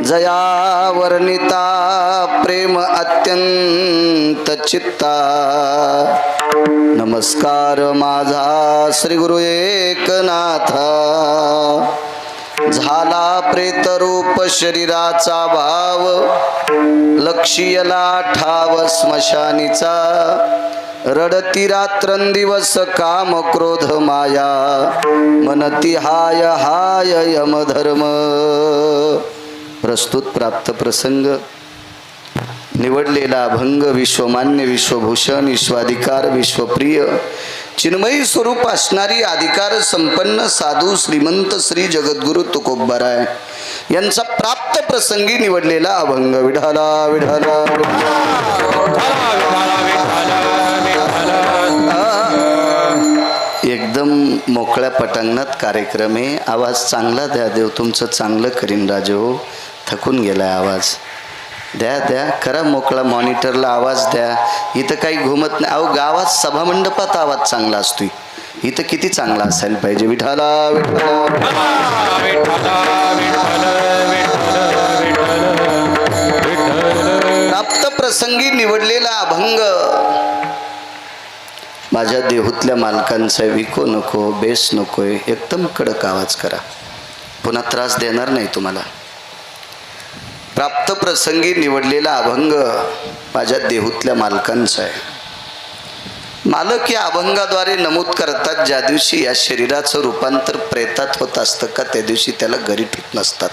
जया वर्णिता प्रेम अत्यंत चित्ता। नमस्कार माझा श्री गुरु एकनाथा। झाला प्रेत रूप शरीराचा भाव, लक्षियला ठाव स्मशानीचा। रडती रात्रंदिवस काम क्रोध माया, मनती हाय हाय यमधर्म। प्रस्तुत प्राप्त प्रसंग निवडलेला अभंग विश्वमान्य विश्वभूषण विश्वाधिकार विश्वप्रिय चिन्मयी स्वरूप असणारी अधिकार संपन्न साधू श्रीमंत श्री जगद्गुरु तुकोबाराय यांचा प्राप्त प्रसंगी निवडलेला अभंग। विठाला विठाला एकदम मोकळ्या पटांगणात कार्यक्रम आहे। आवाज चांगला द्या, देव तुमचं चांगलं करीन राजे हो। थकून गेलाय आवाज, द्या द्या करा मोकळा, मॉनिटरला आवाज द्या। इथं काही घुमत नाही अहो, गावात सभामंडपात आवाज चांगला असतोय, इथं किती चांगला असायला पाहिजे। विठाला विठाला प्राप्त प्रसंगी निवडलेला अभंग माझ्या देहूतल्या मालकांचा विको नको बेस नकोय, एकदम कडक आवाज करा, पुन्हा त्रास देणार नाही तुम्हाला। प्राप्त प्रसंगी निवडलेला अभंग माझ्या देहूतल्या मालकांचा आहे। मालक या अभंगाद्वारे नमूद करतात, ज्या दिवशी या शरीराचं रूपांतर प्रेतात होत असतं का त्या दिवशी त्याला घरी ठेवत नसतात।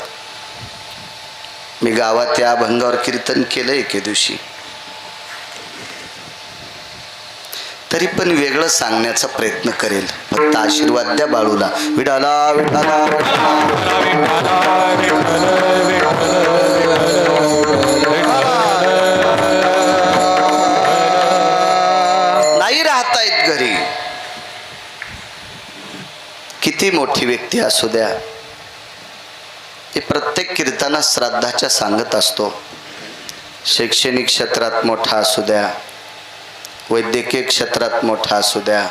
मी गावात या अभंगावर कीर्तन केलं एके दिवशी, तरी पण वेगळं सांगण्याचा प्रयत्न करेल, फक्त आशीर्वाद द्या बाळूला। विठाला विठाला नाही राहता येत घरी, किती मोठी व्यक्ती असू द्या, हे प्रत्येक कीर्तनात श्राद्धाच्या सांगत असतो। शैक्षणिक क्षेत्रात मोठा असू द्या, वैद्यकीय क्षेत्रात मोठा असू द्या,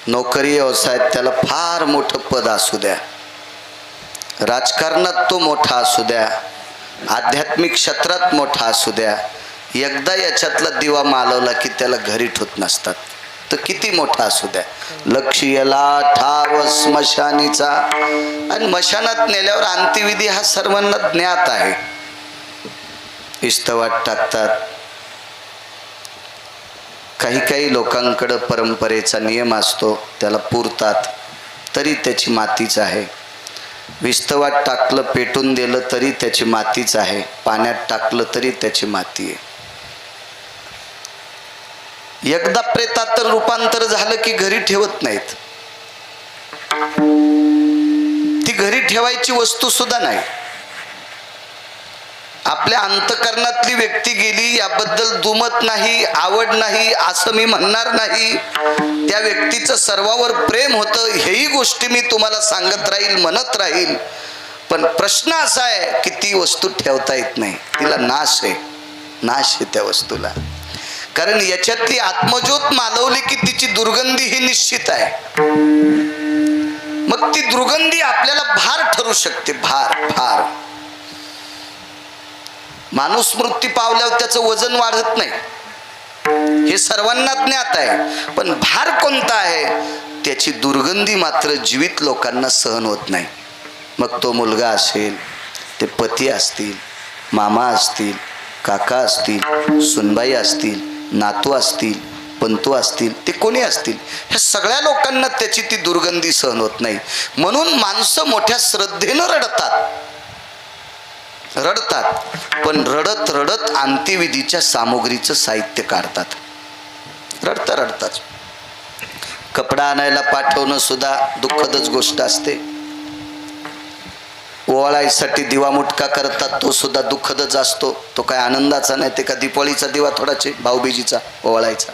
नोकरी व्यवसायात त्याला फार मोठं पद असू द्या, राजकारणात तो मोठा असू द्या, आध्यात्मिक क्षेत्रात मोठा असू द्या, एकदा याच्यातला दिवा मालवला की त्याला घरी ठेवत नसतात। तर किती मोठा असू द्या, लक्षियला ठाव स्मशानीचा। आणि मशानात नेल्यावर अंत्यविधी हा सर्वांना ज्ञात आहे। इस्तवात टाकतात, काही काही लोकांकडं परंपरेचा नियम असतो, त्याला पुरतात, तरी त्याची मातीच आहे। विस्तवात टाकलं पेटून दिलं तरी त्याची मातीच आहे, पाण्यात टाकलं तरी त्याची माती आहे। एकदा प्रेतात रूपांतर झालं की घरी ठेवत नाहीत, ती घरी ठेवायची वस्तू सुद्धा नाही। आपल्या अंतकरणातली व्यक्ती गेली याबद्दल दुमत नाही, आवड नाही असं मी म्हणणार नाही। त्या व्यक्तीचं सर्वावर प्रेम होतं, हेही गोष्टी मी तुम्हाला सांगत राहील, म्हणत राहील। पण प्रश्न असा आहे की ती वस्तू ठेवता येत नाही, तिला नाश आहे, नाश आहे त्या वस्तूला। कारण याच्यातली आत्मज्योत मालवली की तिची दुर्गंधी ही निश्चित आहे। मग ती दुर्गंधी आपल्याला भार ठरू शकते, भार भार। माणूस मृत्यू पावल्यावर त्याचं वजन वाढत नाही, हे सर्वांना ज्ञात आहे। पण भार कोणता आहे, त्याची दुर्गंधी मात्र जीवित लोकांना सहन होत नाही। मग तो मुलगा असेल, ते पती असतील, मामा असतील, काका असतील, सुनबाई असतील, नातू असतील, पंतू असतील, ते कोणी असतील, ह्या सगळ्या लोकांना त्याची ती दुर्गंधी सहन होत नाही। म्हणून माणसं मोठ्या श्रद्धेनं रडतात, पण रडत रडत अंत्यविधीच्या सामुग्रीचं साहित्य काढतात, रडताच। कपडा आणायला पाठवणं सुद्धा दुःखदच गोष्ट असते। ओवाळायसाठी दिवा मुटका करतात, तो सुद्धा दुःखदच असतो, तो काय आनंदाचा नाही, ते का दिवाळीचा दिवा थोडाचे भाऊबीजीचा ओवाळायचा।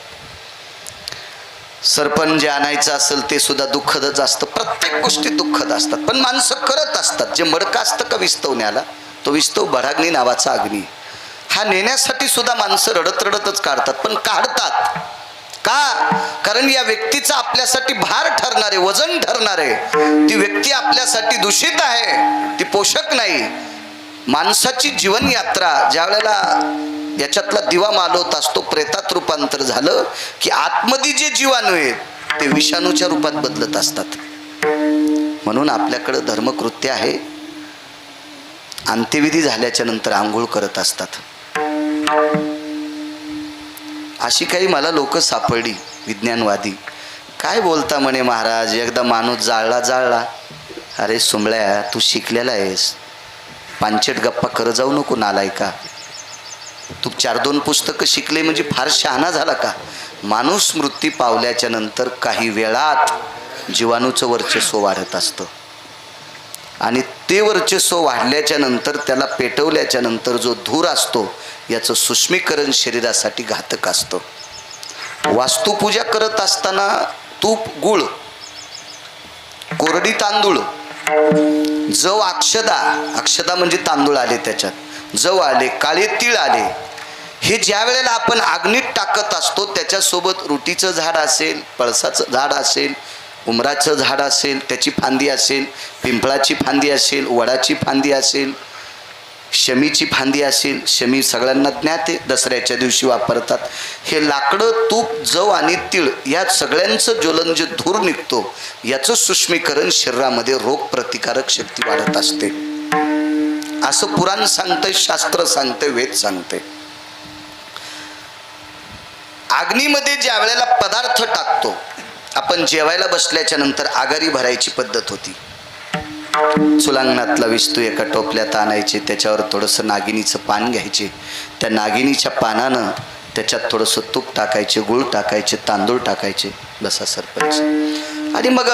सरपण जे आणायचं असेल ते सुद्धा दुःखदच असतं, प्रत्येक गोष्टी दुःखद असतात, पण माणसं करत असतात। जे मडकं असतं का विस्तवण्याला, तो विस्तव भडाग्नी नावाचा अग्नी, हा नेण्यासाठी सुद्धा माणसं रडत रडतच काढतात, पण काढतात का? कारण या व्यक्तीचा आपल्यासाठी भार ठरणारे, वजन ठरणारे, ती व्यक्ती आपल्यासाठी दूषित आहे, ती पोषक नाही। माणसाची जीवन यात्रा ज्या वेळेला याच्यातला दिवा मालवत असतो, प्रेतात रूपांतर झालं की आतमध्ये जे जीवाणू आहेत ते विषाणूच्या रूपात बदलत असतात. म्हणून आपल्याकडे धर्मकृत्य आहे, अंत्यविधी झाल्याच्या नंतर आंघोळ करत असतात. अशी काही मला लोक सापडली विज्ञानवादी. काय बोलता म्हणे महाराज, एकदा माणूस जाळला. अरे सुंबळ्या, तू शिकलेला आहेस, पांचट गप्पा कर जाऊ नको नालायका. तू 4-2 पुस्तकं शिकले म्हणजे फार शहाणा झाला का? माणूस मृत्यू पावल्याच्या नंतर काही वेळात जीवाणूचं वर्चस्व वाढत असतं आणि ते वर्चस्व वाढल्याच्या नंतर त्याला पेटवल्याच्या नंतर जो धूर असतो याचं सूक्ष्मीकरण शरीरासाठी घातक असतं. वास्तुपूजा करत असताना तूप, गुळ, कोरडी तांदूळ, जव, अक्षदा म्हणजे तांदूळ आले, त्याच्यात जव आले, काळे तीळ आले, हे ज्या वेळेला आपण अग्नीत टाकत असतो त्याच्यासोबत रुटीचं झाड असेल, पळसाचं झाड असेल, उमराचं झाड असेल, त्याची फांदी असेल, पिंपळाची फांदी असेल, वडाची फांदी असेल, शमीची फांदी असेल. शमी सगळ्यांना ज्ञात आहे, दसऱ्याच्या दिवशी वापरतात. हे लाकडं, तूप, जव आणि तीळ या सगळ्यांचं ज्वलन जे धूर निघतो याचं सूक्ष्मीकरण शरीरामध्ये रोग प्रतिकारक शक्ती वाढत असते, असं पुराण सांगतंय, शास्त्र सांगतंय, वेद सांगतंय. अग्नीमध्ये ज्या वेळेला पदार्थ टाकतो, आपण जेवायला बसल्याच्या नंतर आगारी भरायची पद्धत होती. चुलांगणातला विस्तू एका टोपल्यात आणायचे, त्याच्यावर थोडंसं नागिनीचं पान घ्यायचे, त्या नागिनीच्या पानानं त्याच्यात थोडंसं तूप टाकायचे, गूळ टाकायचे, तांदूळ टाकायचे, बसा सरपंच. आणि मग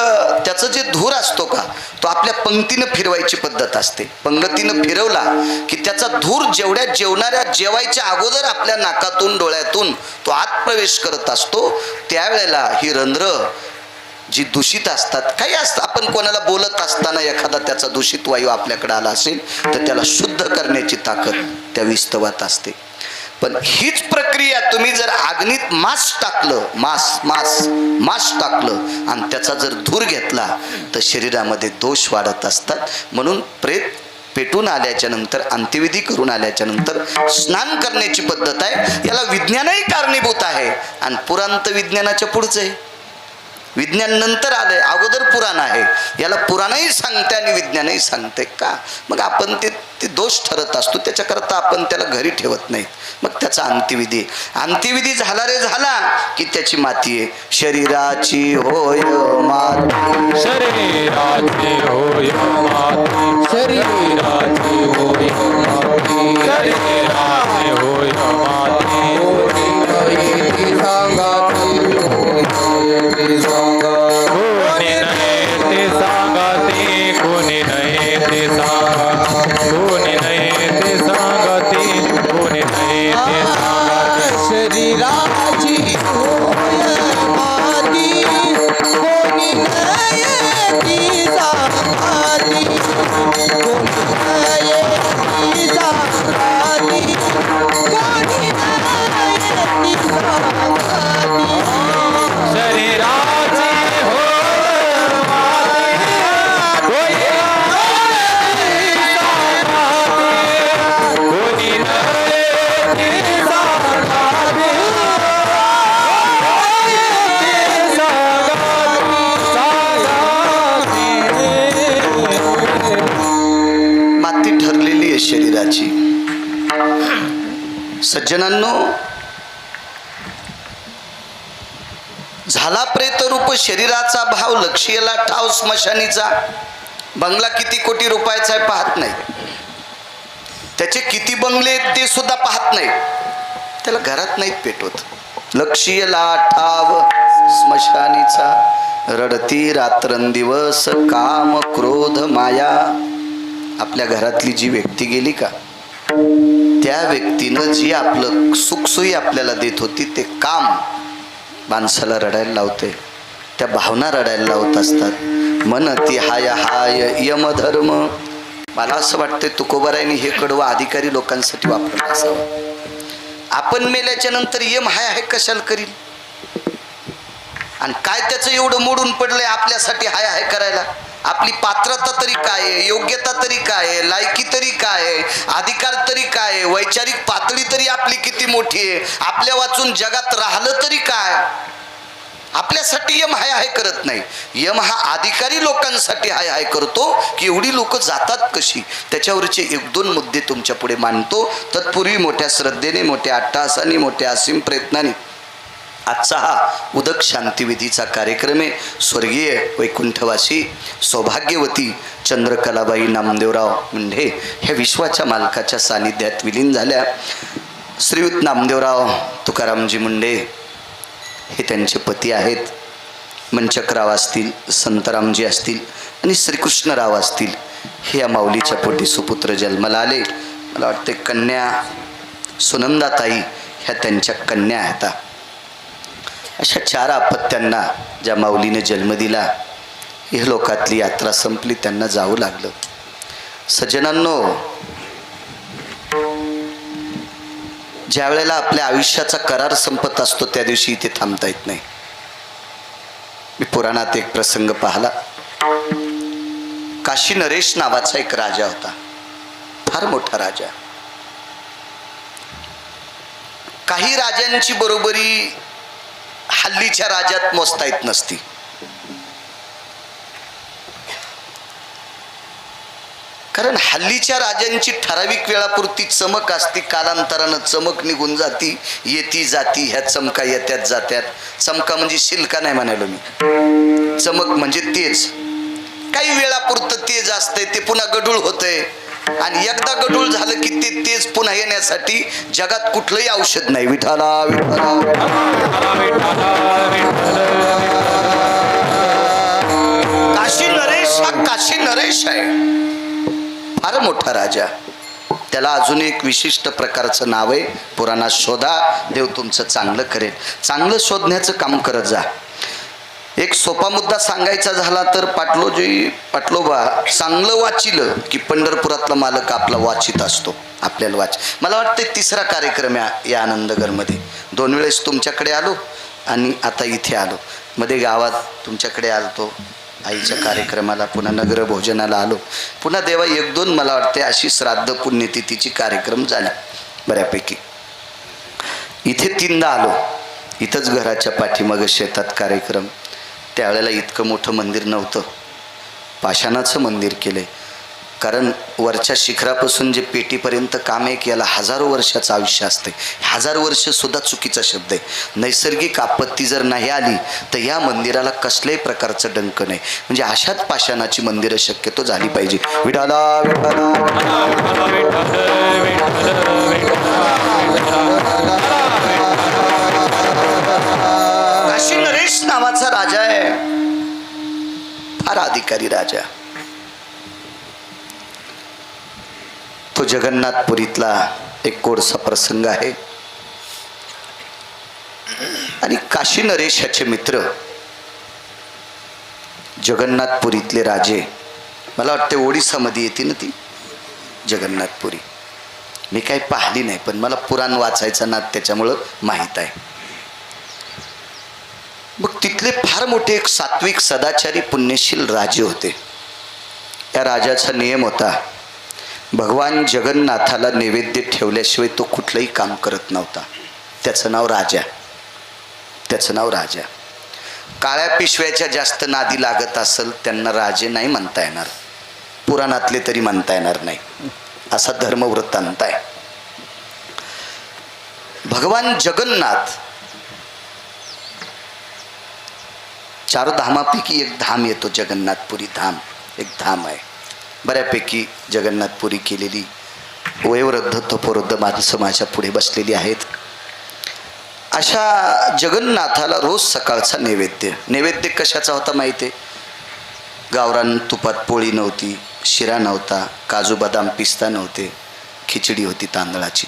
त्याचं जे धूर असतो का तो आपल्या पंक्तीनं फिरवायची पद्धत असते. पंगतीनं फिरवला की त्याचा धूर जेवढ्या जेवणाऱ्या जेवायच्या अगोदर आपल्या नाकातून डोळ्यातून तो आत प्रवेश करत असतो. त्यावेळेला ही रंध्र जी दूषित असतात, काही असतं, आपण कोणाला बोलत असताना एखादा त्याचा दूषित वायू आपल्याकडे आला असेल तर त्याला शुद्ध करण्याची ताकद त्या विस्तवात असते. पण हीच प्रक्रिया तुम्ही जर अग्नीत मांस टाकलं, मांस टाकलं आणि त्याचा जर धूर घेतला तर शरीरामध्ये दोष वाढत असतात. म्हणून प्रेत पेटून आल्याच्या नंतर, अंत्यविधी करून आल्याच्या नंतर स्नान करण्याची पद्धत आहे. याला विज्ञानही कारणीभूत आहे आणि पुराण तर विज्ञानाच्या पुढचं आहे. विज्ञान नंतर आलंय, अगोदर पुराण आहे. याला पुराणही सांगते आणि विज्ञानही सांगते का? मग आपण ते दोष ठरत असतो, त्याच्याकरता आपण त्याला घरी ठेवत नाही. मग त्याचा अंत्यविधी झाला रे झाला की त्याची माती आहे. शरीराची होय माती, शरीराची होय माती, शरीराची होय माती, शरीराची होय माती, कोणी नाही ते सांगते, कोणी नाही ते सांगते, कोणी नाही ते सांगते, कोणी नाही ते सांगते. शरीराची होय माती, कोणी नाही ती सांगती, कोणी नाही ती सांगती, कोणी नाही ती सांगती. शरीराची होय माती, कोणी नाही सांगते, कोणी नाही ते सांगते, माती ठरलेली आहे शरीराची. सज्जनांनो, झाला प्रेतरूप शरीराचा भाव, लक्ष्यला ठाव स्मशानीचा. बंगला किती कोटी रुपयाचा आहे पाहत नाही, त्याचे किती बंगले ते सुद्धा पाहत नाही, त्याला घरात नाहीत पेटवत. लक्ष्यला ठाव स्मशानीचा, रडती रात्रंदिवस काम क्रोध माया. आपल्या घरातली जी व्यक्ती गेली का, त्या व्यक्तीनं जी आपलं सुखसोयी आपल्याला देत होती ते काम माणसाला रडायला लावते, त्या भावना रडायला लावत असतात. मनती हाय हाय यमधर्म. मला असं वाटतं तुकोबारायांनी हे कडवं अधिकारी लोकांसाठी वापरलं असावं. आपण मेल्याच्या नंतर यम हाय हाय कशाला करील, आणि काय त्याचं एवढं मोडून पडलंय आपल्यासाठी हाय हाय करायला. आपली पात्रता तरी काय आहे, योग्यता तरी काय आहे, लायकी तरी काय आहे, अधिकार तरी काय आहे, वैचारिक पातळी तरी आपली किती मोठी आहे, आपल्या वाचून जगात राहिलं तरी काय. आपल्यासाठी यम हाय हाय करत नाही. यम हा अधिकारी लोकांसाठी हाय हाय करतो की एवढी लोक जातात कशी. त्याच्यावरचे एक दोन मुद्दे तुमच्या पुढे मांडतो. तत्पूर्वी मोठ्या श्रद्धेने, मोठ्या अट्टहासाने, मोठ्या असीम प्रयत्नाने आजचा हा उदक शांतिविधीचा कार्यक्रम आहे. स्वर्गीय वैकुंठवासी सौभाग्यवती चंद्रकलाबाई नामदेवराव मुंढे ह्या विश्वाच्या मालकाच्या सानिध्यात विलीन झाल्या. श्रीयुत नामदेवराव तुकारामजी मुंढे हे त्यांचे पती आहेत. मंचकराव असतील, संतरामजी असतील आणि श्रीकृष्णराव असतील हे या माऊलीच्या पोटी सुपुत्र जन्माला आले. मला वाटते कन्या सुनंदाताई ह्या त्यांच्या कन्या आहेत. अशा 4 अपत्यांना ज्या माऊलीने जन्म दिला, ह्या लोकातली यात्रा संपली, त्यांना जावं लागलं. सज्जनांनो, ज्या वेळेला आपल्या आयुष्याचा करार संपत असतो त्या दिवशी इथे थांबता येत नाही. मी पुराणात एक प्रसंग पाहिला. काशी नरेश नावाचा एक राजा होता, फार मोठा राजा. काही राजांची बरोबरी हल्लीच्या राज्यात मोजता येत नसती. कारण हल्लीच्या राजांची ठराविक वेळापुरती चमक असती, कालांतरानं चमक निघून जाती, येती जाती. ह्या चमका येत्यात जात्यात. चमका म्हणजे शिल्का नाही म्हणालो मी, चमक म्हणजे तेज. काही वेळापुरतं तेज असतंय, ते पुन्हा गडूळ होतंय. आणि एकदा गडूळ झालं की ते तेज पुन्हा येण्यासाठी जगात कुठलंही औषध नाही. विठाला विठाला काशी नरेश हा काशी नरेश आहे, फार मोठा राजा. त्याला अजून एक विशिष्ट प्रकारचं नाव आहे. पुराणात शोधा, देव तुमचं चांगलं करेल. चांगलं शोधण्याचं काम करत जा. एक सोपा मुद्दा सांगायचा झाला तर पाटलोबा चांगलं वाचिलं की पंढरपुरातला मालक आपला वाचित असतो, आपल्याला मला वाटतं 3रा कार्यक्रम या आनंदगरमध्ये. 2 वेळेस तुमच्याकडे आलो आणि आता इथे आलो. मध्ये गावात तुमच्याकडे आलतो आईच्या कार्यक्रमाला, पुन्हा नगर भोजनाला आलो, पुन्हा देवा 1-2 मला वाटते अशी श्राद्ध पुण्यतिथीची कार्यक्रम झाली बऱ्यापैकी. इथे 3दा आलो. इथंच घराच्या पाठीमागं शेतात कार्यक्रम. त्यावेळेला इतकं मोठं मंदिर नव्हतं, पाषाणाचं मंदिर केलंय. कारण वरच्या शिखरापासून जे पेटीपर्यंत काम आहे की याला 1000 वर्षाचं आयुष्य असते. 1000 वर्ष सुद्धा चुकीचा शब्द आहे. नैसर्गिक आपत्ती जर नाही आली तर या मंदिराला कसल्याही प्रकारचं डंक नाही. म्हणजे अशाच पाषाणाची मंदिरं शक्यतो झाली पाहिजे. विठाला विठाला काशी नरेश नावाचा राजा आहे, फार अधिकारी राजा. तो जगन्नाथपुरीतला एक कोडसा प्रसंग आहे. आणि काशी नरेश ह्याचे मित्र जगन्नाथपुरीतले राजे, मला वाटते ओडिसामध्ये येते ना ती जगन्नाथपुरी. मी काही पाहिली नाही पण मला पुराण वाचायचा नाद त्याच्यामुळं माहीत आहे. मग तिथले फार मोठे एक सात्विक सदाचारी पुण्यशील राजे होते. या राजाचा नियम होता, भगवान जगन्नाथाला नैवेद्य ठेवल्याशिवाय तो कुठलंही काम करत नव्हता. त्याचं नाव राजा, त्याचं नाव राजा. काळ्या पिशव्याच्या जास्त नादी लागत असेल त्यांना राजे नाही म्हणता येणार, पुराणातले तरी म्हणता येणार नाही, असा धर्मवृत्तांत आहे. भगवान जगन्नाथ 4 धामापैकी एक धाम येतो, जगन्नाथपुरी धाम. एक धाम आहे बऱ्यापैकी जगन्नाथपुरी केलेली. वयोवृद्ध तपोवृद्ध माणसं माझ्या पुढे बसलेली आहेत. अशा जगन्नाथाला रोज सकाळचा नैवेद्य कशाचा होता माहिती आहे? गावरान तुपात पोळी नव्हती, शिरा नव्हता, काजू बदाम पिस्ता नव्हते, खिचडी होती तांदळाची.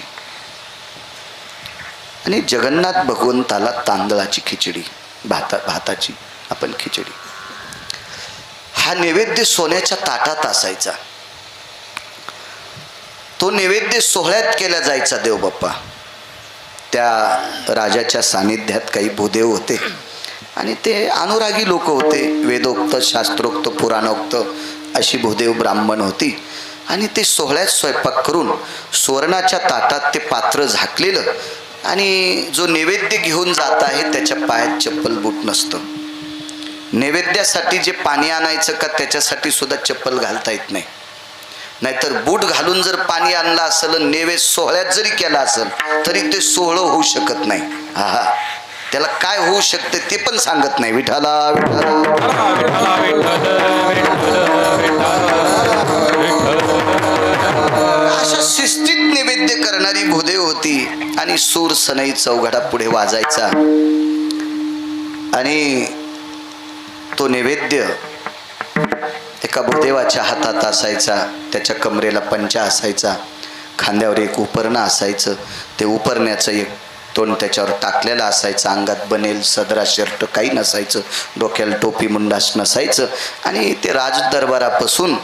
आणि जगन्नाथ भगवंताला तांदळाची खिचडी, भाताची आपण खिचडी, हा नैवेद्य सोन्याच्या ताटात असायचा. तो नैवेद्य सोहळ्यात केला जायचा देवबाप्पा. त्या राजाच्या सानिध्यात काही भूदेव होते. आणि ते अनुरागी लोक होते. वेदोक्त, शास्त्रोक्त, पुराणोक्त अशी भूदेव ब्राह्मण होती. आणि ते सोहळ्यात स्वयंपाक करून सुवर्णाच्या ताटात ते पात्र झाकलेलं आणि जो नैवेद्य घेऊन जात आहे त्याच्या पायात चप्पल बूट नसतं. नैवेद्यासाठी जे पाणी आणायचं का त्याच्यासाठी सुद्धा चप्पल घालता येत नाही. नाहीतर बूट घालून जर पाणी आणलं असेल, नैवेद्य सोहळ्यात जरी केला असेल तरी ते सोहळं होऊ शकत नाही. हा, त्याला काय होऊ शकते ते पण सांगत नाही. विठाला अशा शिस्तीत नैवेद्य करणारी भूदेव होती. आणि सूर सनई चौघडा पुढे वाजायचा आणि तो नैवेद्य एका भूदेवाच्या हातात असायचा. त्याच्या कमरेला पंचा असायचा, खांद्यावर एक उपरणं असायचं. ते उपरण्याचं एक तोंड त्याच्यावर टाकलेलं असायचं. अंगात बनेल सदरा शर्ट काही नसायचं, डोक्याला टोपी मुंडास नसायचं. आणि ते राज दरबारापासून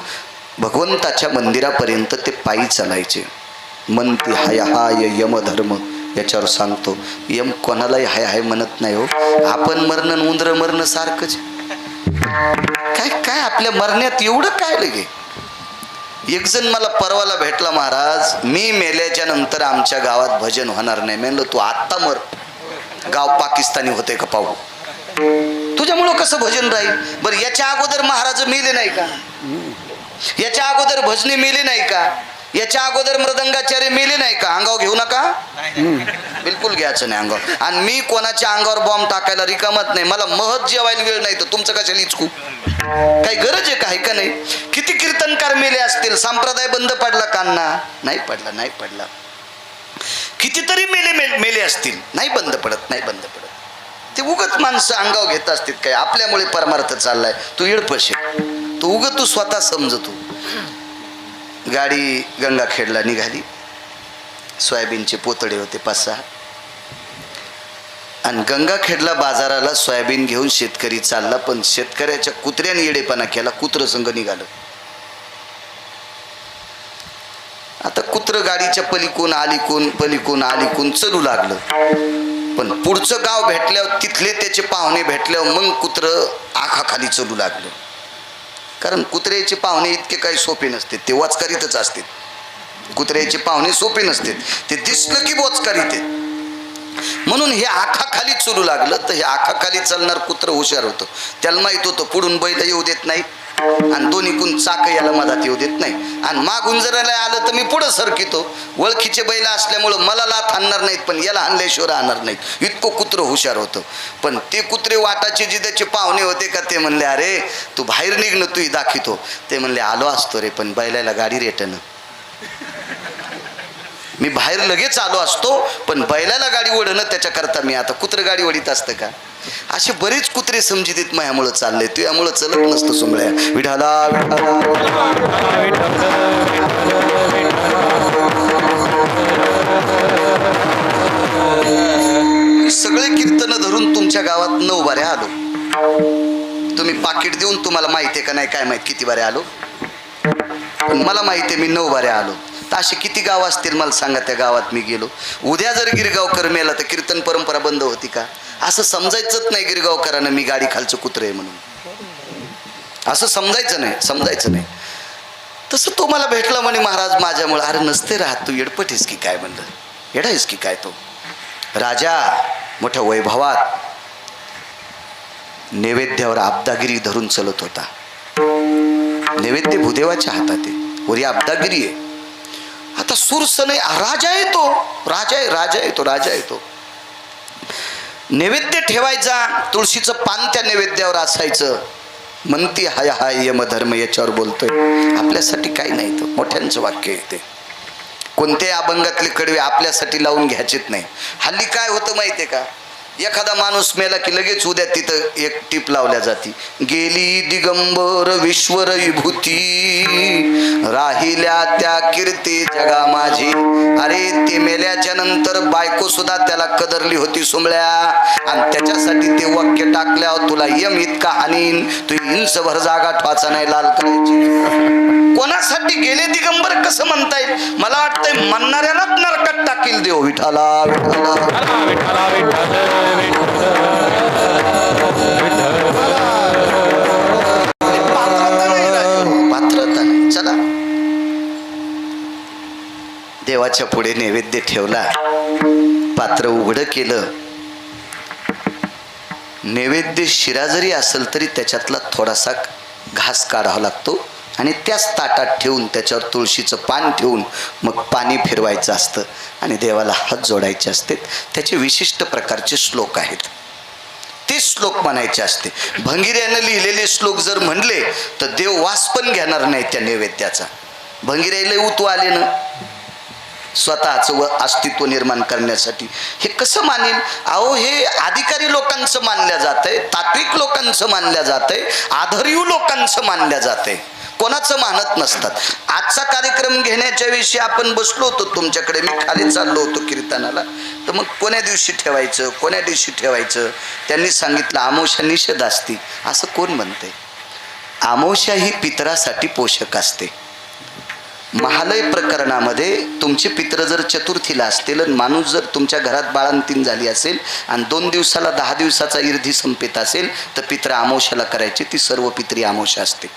भगवंताच्या मंदिरापर्यंत ते पायी चालायचे. म्हणते हाय हाय यमधर्म. याच्यावर सांगतो, यम कोणालाही हाय हाय म्हणत नाही हो. आपण मरण उंदर मरण सारखंच. काय काय आपल्या मरण्यात एवढं काय लगे. एक जण मला परवाला भेटला, महाराज मी मेल्याच्या नंतर आमच्या गावात भजन होणार नाही. म्हणलं तू आत्ता मर, गाव पाकिस्तानी होते का पाहू. तुझ्यामुळं कसं भजन राहील. बरं याच्या अगोदर महाराज मेले नाही का, याच्या अगोदर भजनी मेले नाही का, याच्या अगोदर मृदंगाचार्य मेले नाही का. अंगावर घेऊ नका, बिलकुल घ्यायचं नाही अंगावर. आणि मी कोणाच्या अंगावर बॉम्ब टाकायला रिकामत नाही. मला महत जेवायला वेळ नाही तर तुमचं कशाला इचकू. काही गरज आहे का, का नाही. किती कीर्तनकार मेले असतील, संप्रदाय बंद पडला कान्ना, नाही पडला, नाही पडला. कितीतरी मेले असतील, नाही बंद पडत, नाही बंद पडत. ते उगत माणसं अंगावर घेत असतील. काय आपल्यामुळे परमार्थ चाललाय, तू येडपशे, तू उगत तू स्वतः समजतो. गाडी गंगाखेडला निघाली. सोयाबीनचे पोतडे होते 5-6. आणि गंगाखेडला बाजाराला सोयाबीन घेऊन शेतकरी चालला. पण शेतकऱ्याच्या कुत्र्याने येडेपणा केला, कुत्रं संग निघालं. आता कुत्रं गाडीच्या पलीकून अलीकून चलू लागलं. पण पुढचं गाव भेटल्यावर तिथले त्याचे पाहुणे भेटल्यावर मग कुत्रं आखाखाली चलू लागलं. कारण कुत्र्याचे पाहुणे इतके काही सोपे नसते, ते वचकारीतच असते. कुत्र्याचे पाहुणे सोपे नसते, ते दिसलं की बोचकारीत आहेत. म्हणून हे आखाखाली चलू लागलं. तर हे आखाखाली चालणार कुत्रं हुशार होतं. त्याला माहित होतं पुढून बैल येऊ देत नाही आणि दोन्हीकून चाक याला मधात येऊ देत नाही. आणि मागून जर आलं तर मी पुढं सरकितो. ओळखीचे बैल असल्यामुळं मला लाथ आणणार नाहीत, पण याला आणल्याशिवाय राहणार नाहीत. इतकं कुत्रं हुशार होतं. पण ते कुत्रे वाटाचे जे त्याचे पाहुणे होते का, ते म्हणले अरे तू बाहेर निघणं, तू दाखवतो. ते म्हणले आलो असतो रे, पण बैलाला गाडी रेटन. मी बाहेर लगेच आलो असतो, पण बैलाला गाडी ओढणं त्याच्याकरता मी आता. कुत्र गाडी ओढीत असतं का. असे बरेच कुत्रे समजितीत मायामुळं चालले, तुझ्यामुळं चलत नसतं सुंबळ्या. विठाला सगळे कीर्तन धरून तुमच्या गावात 9 बाऱ्या आलो. तुम्ही पाकिट देऊन, तुम्हाला माहिती आहे का नाही काय माहित किती बाऱ्या आलो, पण मला माहिती आहे मी 9 बाऱ्या आलो. तर असे किती गाव असतील मला सांगा त्या गावात मी गेलो. उद्या जर गिरगावकर मेला तर कीर्तन परंपरा बंद होती का. असं समजायचंच नाही गिरगावकरांना मी गाडी खालचं कुत्र आहे म्हणून. असं समजायचं नाही. तसं तो मला भेटला म्हणे महाराज माझ्यामुळे. अरे नसते राहत, तू येडपटीस की काय. म्हणलं येडायस की काय. तो राजा मोठ्या वैभवात नैवेद्यावर आबदागिरी धरून चलत होता. नैवेद्य भूदेवाच्या हातात आहे, वरी आबदागिरी आहे. आता सुरसनई राजा येतो. नैवेद्य ठेवायचा, तुळशीचं पान त्या नैवेद्यावर असायचं. म्हणती हाय हाय यमधर्म. याच्यावर बोलतोय आपल्यासाठी काही नाही. तो मोठ्यांचं वाक्य येते. कोणत्याही अभंगातले कडवे आपल्यासाठी लावून घ्यायचेत नाही. हल्ली काय होतं माहितीये का, एखादा माणूस मेला की लगेच उद्या तिथं एक टीप लावल्या जाती. गेली दिगंबर विश्वर विभूती, राहिल्या त्या कीर्ती जगा माझी. अरे ते मेल्याच्या नंतर बायको सुद्धा त्याला कदरली होती सुंबळ्या. आणि त्याच्यासाठी ते वाक्य टाकल्यावर तुला यम इतका हानीन, तू इंचभर जागा ठवाचा नाही लाल करायची. कोणासाठी गेले दिगंबर कसं म्हणता येईल. मला वाटतंय म्हणणाऱ्यालाच नरकात टाकील देव. विठाला विठाला देवाच्या पुढे नैवेद्य ठेवला, पात्र उघडं केलं. नैवेद्य शिरा जरी असेल तरी त्याच्यातला थोडासा घास काढावा लागतो आणि त्याच ताटात ठेवून त्याच्यावर तुळशीचं पान ठेवून मग पाणी फिरवायचं असतं आणि देवाला हात जोडायचे असते. त्याचे विशिष्ट प्रकारचे श्लोक आहेत, ते श्लोक म्हणायचे असते. भंगिऱ्यानं लिहिलेले श्लोक जर म्हणले तर देव वास पण घेणार नाही त्या नैवेद्याचा. भंगिऱ्याला उतू आले ना स्वतःचं अस्तित्व निर्माण करण्यासाठी, हे कसं मानेल? अहो, हे अधिकारी लोकांचं मानल्या जातंय, तात्विक लोकांचं मानल्या जातंय, आदरयू लोकांचं मानल्या जातंय, कोणाचं मानत नसतात. आजचा कार्यक्रम घेण्याच्या विषयी आपण बसलो होतो तुमच्याकडे, मी खाली चाललो होतो कीर्तनाला, तर मग कोण्या दिवशी ठेवायचं, कोण्या दिवशी ठेवायचं, त्यांनी सांगितलं अमावस्या निषेध असती. असं कोण म्हणतंय? अमावस्या ही पितरासाठी पोषक असते. महालय प्रकरणामध्ये तुमचे पित्र जर चतुर्थीला असतील आणि माणूस जर तुमच्या घरात बाळंतीण झाली असेल आणि 2 दिवसाला 10 दिवसाचा इर्धी संपेत असेल तर पित्र अमावस्याला करायचे. ती सर्व पित्री अमावस्या असते.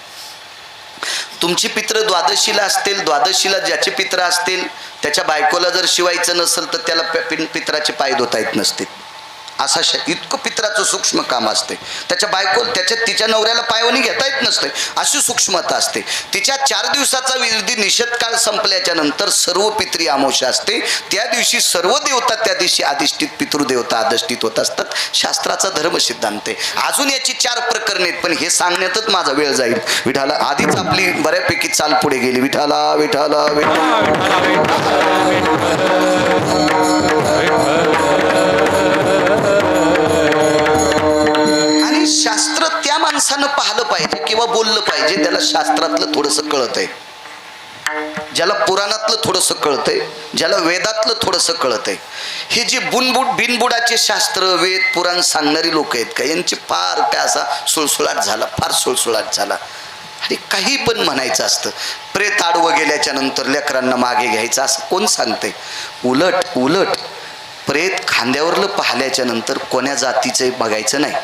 तुमची पित्र द्वादशीला असतील, द्वादशीला ज्याचे पित्र असतील त्याच्या बायकोला जर शिवायचं नसेल तर त्याला पित्राचे पाय धुता येत नसते. असा इतकं पित्राचं सूक्ष्म काम असते. त्याच्या बायको तिच्या नवऱ्याला पायवणी घेता येत नसते, अशी सूक्ष्मता असते. तिच्या 4 दिवसाचा विधी निषेध काळ संपल्याच्या नंतर सर्व पित्री अमावस्या असते. त्या दिवशी सर्व देवता त्या दिवशी अधिष्ठित, पितृदेवता अधिष्ठित होत असतात. शास्त्राचा धर्म सिद्धांत आहे. अजून याची 4 प्रकरणे आहेत, पण हे सांगण्यातच माझा वेळ जाईल. विठाला आधीच आपली बऱ्यापैकी चाल पुढे गेली. विठाला विठाला आणि शास्त्र त्या माणसानं पाहिलं पाहिजे किंवा बोललं पाहिजे त्याला शास्त्रातलं थोडंसं कळत आहे, ज्याला पुराणातलं थोडंसं कळतंय, ज्याला वेदातलं थोडंसं कळतंय. हे जे बिनबुडाचे शास्त्र, वेद, पुराण सांगणारी लोक आहेत का, यांची फार काय असा सुळसुळाट झाला, फार सुळसुळाट झाला. आणि काही पण म्हणायचं असतं. प्रेत आडवं गेल्याच्या नंतर लेकरांना मागे घ्यायचं असं कोण सांगतंय? उलट प्रेत खांद्यावरलं पाहिल्याच्या नंतर कोण्या जातीचं बघायचं नाही,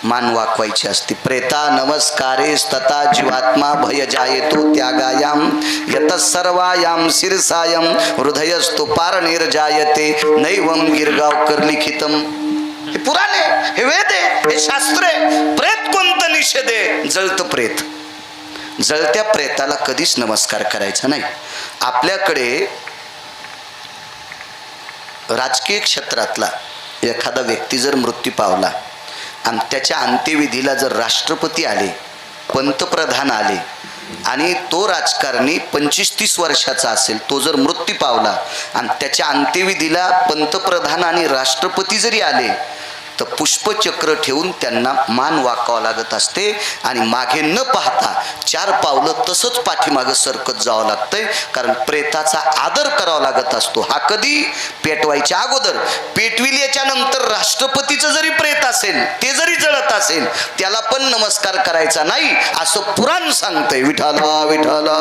मान वाकवायची असते. प्रेता नमस्कारे तथा जीवात्मा भय जायतो त्यागायाम यत सर्वायाम शिरसायम हृदयस्तु पार निर्जायते नैवम गिरगावकर लिखितम. हे पुराण आहे, हे वेद आहे, हे शास्त्र आहे. प्रेत कोणतं निषेध आहे? जळतं प्रेत. जळत्या प्रेताला कधीच नमस्कार करायचा नाही. आपल्याकडे राजकीय क्षेत्रातला एखादा व्यक्ती जर मृत्यू पावला आणि त्याच्या अंत्यविधीला जर राष्ट्रपती आले, पंतप्रधान आले आणि तो राजकारणी 25-30 वर्षाचा असेल, तो जर मृत्यू पावला आणि त्याच्या अंत्यविधीला पंतप्रधान आणि राष्ट्रपती जरी आले तर पुष्पचक्र ठेवून त्यांना मान वाकावं लागत असते आणि मागे न पाहता 4 पावलं तसंच पाठीमागं सरकत जावं लागतंय. कारण प्रेताचा आदर करावा लागत असतो. हा कधी? पेटवायच्या अगोदर. पेटविल्याच्या नंतर राष्ट्रपतीचं जरी प्रेत असेल, ते जरी जळत असेल, त्याला पण नमस्कार करायचा नाही असं पुराण सांगतंय. विठाला विठाला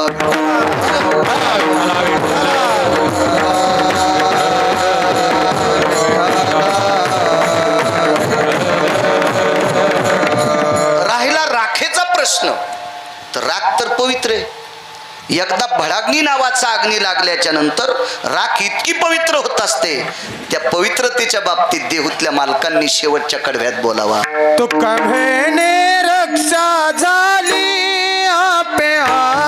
प्रश्न. तर राख तर पवित्र आहे. एकदा भडाग्नी नावाचा अग्नी लागल्याच्या नंतर राख इतकी पवित्र होत असते, त्या पवित्रतेच्या बाबतीत देहूतल्या मालकांनी शेवटच्या कडव्यात बोलावा. तो कम्हेने रक्षा झाली आपे आप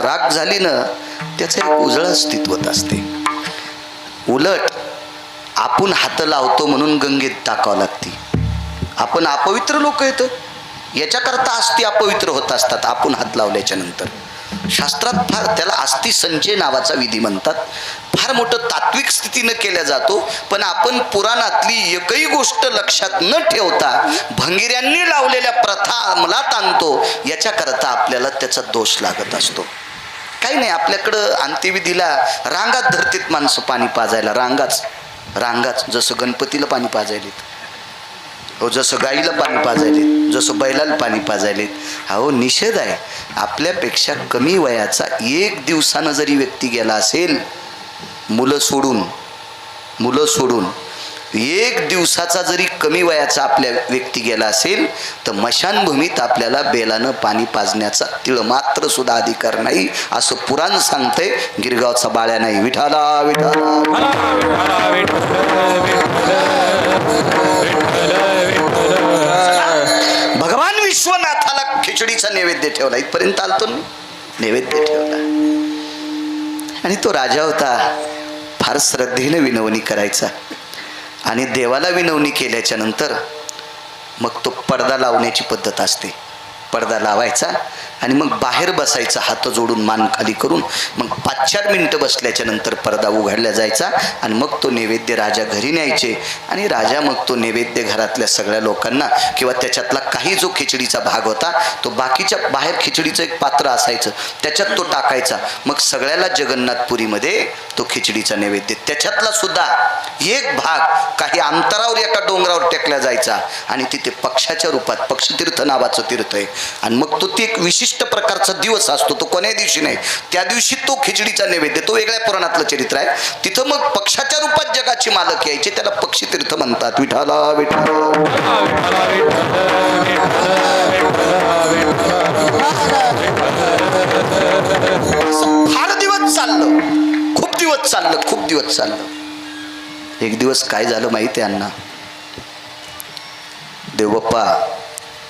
राख झाली ना त्याचं एक उजळं अस्तित्वत असते. उलट आपण हात लावतो म्हणून गंगेत टाकावं लागते. आपण अपवित्र लोक येतं याच्याकरता अस्थी अपवित्र होत असतात आपण हात लावल्याच्या नंतर. शास्त्रात फार त्याला अस्थि संचय नावाचा विधी म्हणतात. फार मोठं तात्विक स्थितीनं केला जातो. पण आपण पुराणातली एकही गोष्ट लक्षात न ठेवता भंगिऱ्यांनी लावलेल्या प्रथा अंमलात आणतो. याच्याकरता आपल्याला त्याचा दोष लागत असतो. काही नाही, आपल्याकडं अंत्यविधीला रांगात धरतीत माणसं पाणी पाजायला. रांगाच जसं गणपतीला पाणी पाजायलेत, हो जसं गाईला पाणी पाजायलेत, जसं बैलाला पाणी पाजायलेत. अहो निषेध आहे. आपल्यापेक्षा कमी वयाचा 1 दिवसानं जरी व्यक्ती गेला असेल, मुलं सोडून 1 दिवसाचा जरी कमी वयाचा आपल्या व्यक्ती गेला असेल तर मशानभूमीत आपल्याला बेलानं पाणी पाजण्याचा तिळमात्र सुद्धा अधिकार नाही असं पुराण सांगते. गिरगावचा बाळ्या नाही. विठाला विठाला. भगवान विश्वनाथाला खिचडीचा नैवेद्य ठेवला. इथपर्यंत आलतो ना, नैवेद्य ठेवला. आणि तो राजा होता, फार श्रद्धेने विनवणी करायचा. आणि देवाला विनवणी केल्याच्या नंतर मग तो पडदा लावण्याची पद्धत असते. पडदा लावायचा आणि मग बाहेर बसायचा हात जोडून मान खाली करून. मग 5-4 मिनिटं बसल्याच्या नंतर पडदा उघडला जायचा आणि मग तो नैवेद्य राजा घरी न्यायचे. आणि राजा मग तो नैवेद्य घरातल्या सगळ्या लोकांना किंवा त्याच्यातला काही जो खिचडीचा भाग होता तो बाकीच्या बाहेर खिचडीचं एक पात्र असायचं त्याच्यात तो टाकायचा. मग सगळ्याला जगन्नाथपुरीमध्ये तो खिचडीचा नैवेद्य त्याच्यातला सुद्धा एक भाग काही अंतरावर एका डोंगरावर टेकला जायचा आणि तिथे पक्षाच्या रूपात, पक्षतीर्थ नावाचं तीर्थ आहे. आणि मग तो ती एक विशिष्ट प्रकारचा दिवस असतो. तो कोण्या दिवशी नाही, त्या दिवशी तो खिचडीचा नैवेद्य. तो वेगळ्या पुराणातलं चरित्र आहे. तिथं मग पक्षाच्या रूपात जगाची मालक यायचे, त्याला पक्षीतीर्थ म्हणतात. विठाला विठाला. फार दिवस चाललं, खूप दिवस चाललं. एक दिवस काय झालं माहिती आहे अण्णा? देवबाप्पा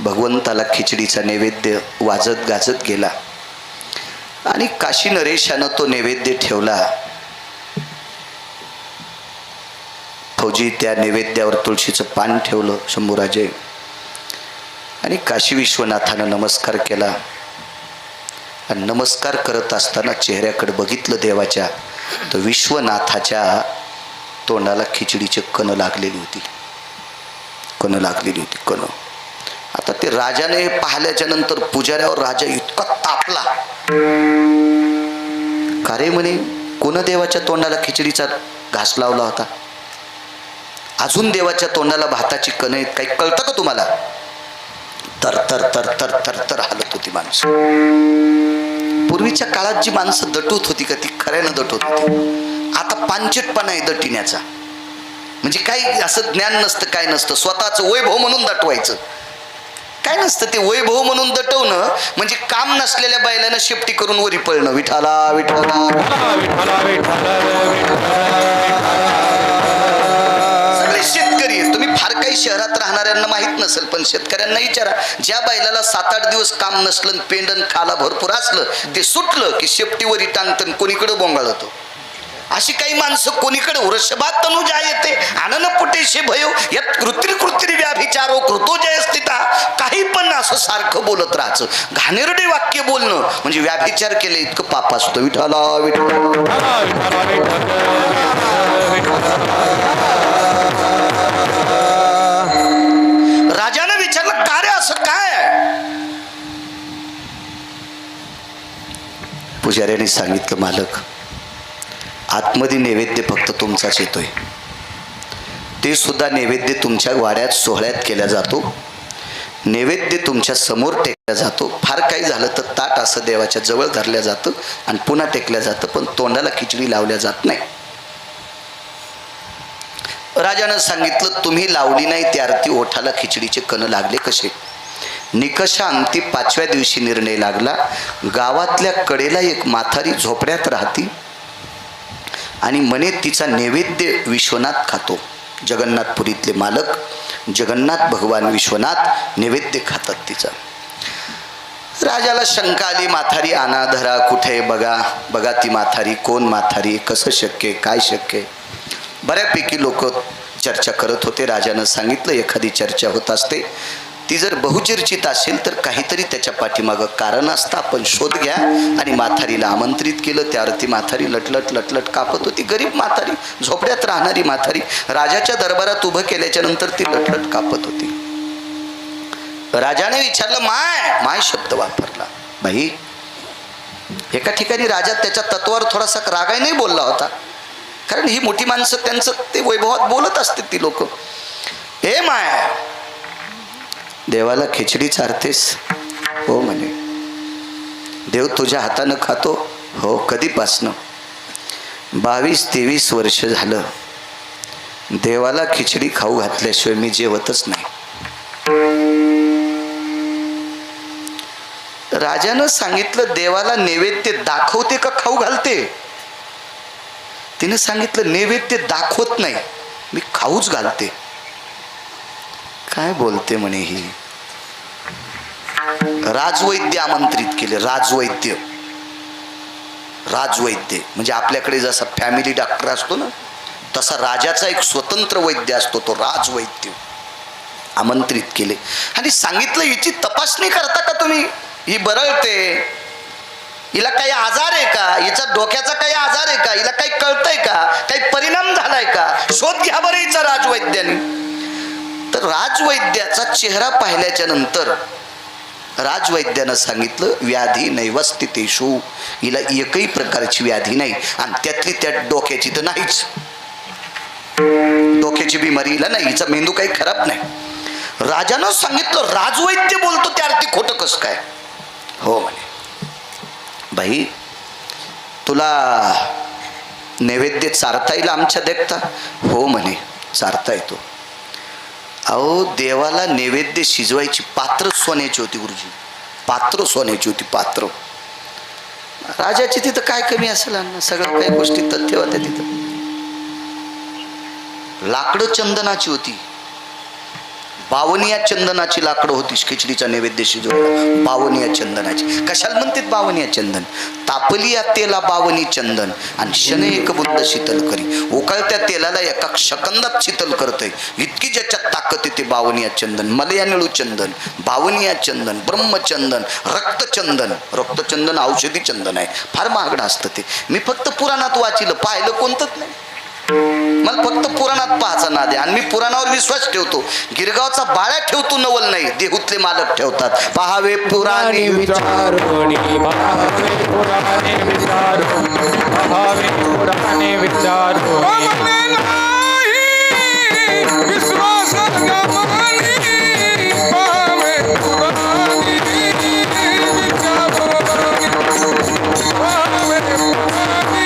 भगवंताला खिचडीचा नैवेद्य वाजत गाजत गेला आणि काशी नरेशानं तो नैवेद्य ठेवला. फौजी त्या नैवेद्यावर तुळशीचं पान ठेवलं शंभूराजे. आणि काशी विश्वनाथानं नमस्कार केला. आणि नमस्कार करत असताना चेहऱ्याकडे बघितलं देवाच्या, तर विश्वनाथाच्या तोंडाला खिचडीचे कण लागलेली होती. आता ते राजाने हे पाहिल्याच्या नंतर पुजाऱ्यावर राजा इतका तापला. का रे म्हणे, कोण देवाच्या तोंडाला खिचडीचा घास लावला होता? अजून देवाच्या तोंडाला भाताची कण आहेत, काही कळतं का तुम्हाला? तर तर तर तर तर तर हालत होती माणसं. पूर्वीच्या काळात जी माणसं दटवत होती का ती खऱ्यानं दटवत होती. आता पांचटपणा आहे दटिण्याचा. म्हणजे काही असं ज्ञान नसतं, काय नसतं, स्वतःचं वैभव म्हणून दटवायचं. काय नसतं ते वैभव म्हणून दटवणं म्हणजे काम नसलेल्या बैलानं शेपटी करून वरी पळणं. विठाला विठाला. सगळे शेतकरी आहेत. तुम्ही फार काही शहरात राहणाऱ्यांना माहित नसेल, पण शेतकऱ्यांना विचारा. ज्या बैलाला 7-8 दिवस काम नसलं, पेंडन खाला भरपूर असलं, ते सुटलं की शेपटीवरी टांगतं, कोणीकडे बोंगाळतो. अशी काही माणसं कोणीकडे वृषभात तनुजा येते आनन पुटेशे भयो यात कृत्री व्याभिचारो कृतो जय स्थिता. काही पण असं सारखं बोलत राहायचं. घाणेरडे वाक्य बोलणं म्हणजे व्याभिचार केले इतकं पाप असतं. विठाला विठाला. राजाने विचारलं, का रे असं काय? पुजाऱ्याने सांगितलं, मालक आतमध्ये नैवेद्य फक्त तुमचाच येतोय. ते सुद्धा नैवेद्य तुमच्या वाड्यात सोहळ्यात केला जातो. नैवेद्य तुमच्या समोर टेकला जातो. फार काही झालं तर ताट असं देवाच्या जवळ धरल्या जातं आणि पुन्हा टेकल्या जातं, पण तोंडाला खिचडी लावल्या जात नाही. राजानं सांगितलं, तुम्ही लावली नाही त्या अर्थी ओठाला खिचडीचे कण लागले कसे? निकषांती 5व्या दिवशी निर्णय लागला. गावातल्या कडेला एक म्हातारी झोपड्यात राहती आणि म्हणे तिचा नैवेद्य विश्वनाथ खातो. जगन्नाथपुरीतले मालक जगन्नाथ भगवान विश्वनाथ नैवेद्य खातात तिचा. राजाला शंका आली, म्हातारी आणा धरा, कुठे बघा बघा ती म्हातारी, कोण म्हातारी, कसं शक्य, काय शक्य. बऱ्यापैकी लोक चर्चा करत होते. राजानं सांगितलं एखादी चर्चा होत असते, ती जर बहुचर्चित असेल तर काहीतरी त्याच्या पाठीमागं कारण असतं, आपण शोध घ्या. आणि म्हातारीला आमंत्रित केलं. त्यावर ती म्हातारी लटलट लटलट कापत होती. गरीब म्हातारी, झोपड्यात राहणारी म्हातारी राजाच्या दरबारात उभं केल्याच्या नंतर ती लटलट कापत होती. राजाने विचारलं, माय माय शब्द वापरला. बाई, एका ठिकाणी राजा त्याच्या तत्वावर थोडासा रागाने बोलला होता, कारण ही मोठी माणसं त्यांचं ते वैभवात बोलत असते ती लोक. हे माय, देवाला खिचडी चारतेस? हो म्हणे. देव तुझ्या हातानं खातो? हो. कधीपासनं? 22-23 वर्ष झालं. देवाला खिचडी खाऊ घातल्याशिवाय मी जेवतच नाही. राजानं सांगितलं, देवाला नैवेद्य दाखवते का खाऊ घालते? तिने सांगितलं, नैवेद्य दाखवत नाही, मी खाऊच घालते. काय बोलते म्हणे ही. राजवैद्य आमंत्रित केले. राजवैद्य, राजवैद्य म्हणजे आपल्याकडे जसा फॅमिली डॉक्टर असतो ना, तसा राजाचा एक स्वतंत्र वैद्य असतो, तो राजवैद्य. आमंत्रित केले आणि सांगितलं, हिची तपासणी करता का तुम्ही? ही बरळते, हिला काही आजार आहे का? हिचा डोक्याचा काही आजार आहे का? हिला काही कळतंय का? काही परिणाम झालाय का? शोध घ्या बरं हिचा राजवैद्याने. तर राजवैद्याचा चेहरा पाहिल्याच्या नंतर राजवैद्यानं सांगितलं, व्याधी नैवस्थितेषु, हिला एकही प्रकारची व्याधी नाही, आणि त्यातली त्या डोक्याची तर नाहीच. डोक्याची बिमारी हिला नाही, हिचा मेंदू काही खराब नाही. राजानं सांगितलं, राजवैद्य बोलतो त्या अर्थी खोटं कसं काय? हो म्हणे. बाई, तुला नैवेद्य चारता येईल आमच्या देखता? हो म्हणे, चारता येतो. अहो, देवाला नैवेद्य शिजवायची पात्र सोन्याची होती गुरुजी, पात्र सोन्याची होती, पात्र. राजाची तिथं काय कमी असेल अन्न, सगळ्या काही गोष्टी तथ्य होत्या तिथं. लाकडं चंदनाची होती, 52 चंदनाची लाकडं होती खिचडीचा नैवेद्य शिजवायला. 52 चंदनाची. कशाला म्हणतात 52 चंदन? तापलिया तेला 52 चंदन आणि शने एक बुंद शीतल करी. उकळत्या तेलाला एका सेकंदात शीतल करतंय, इतकी ज्याच्यात ताकद येते. 52 चंदन, मलयानिळू चंदन, 52 चंदन, ब्रह्मचंदन, रक्तचंदन. रक्तचंदन औषधी चंदन आहे, फार महागडं असतं ते. मी फक्त पुराणात वाचिलं, पाहिलं कोणतंच नाही. मला फक्त पुराणात पाहायचा नाद आहे आणि मी पुराणावर विश्वास ठेवतो. गिरगावचा बाळ्या ठेवतो, नवल नाही. देहूतले मालक ठेवतात. पहावे पुराणे विचारोणी, पहावे पुराणे विचारोणी, पहावे पुराणे विचारोणी. विश्वास गमानी, पहावे पुराणे विचारोणी, पहावे पुराणे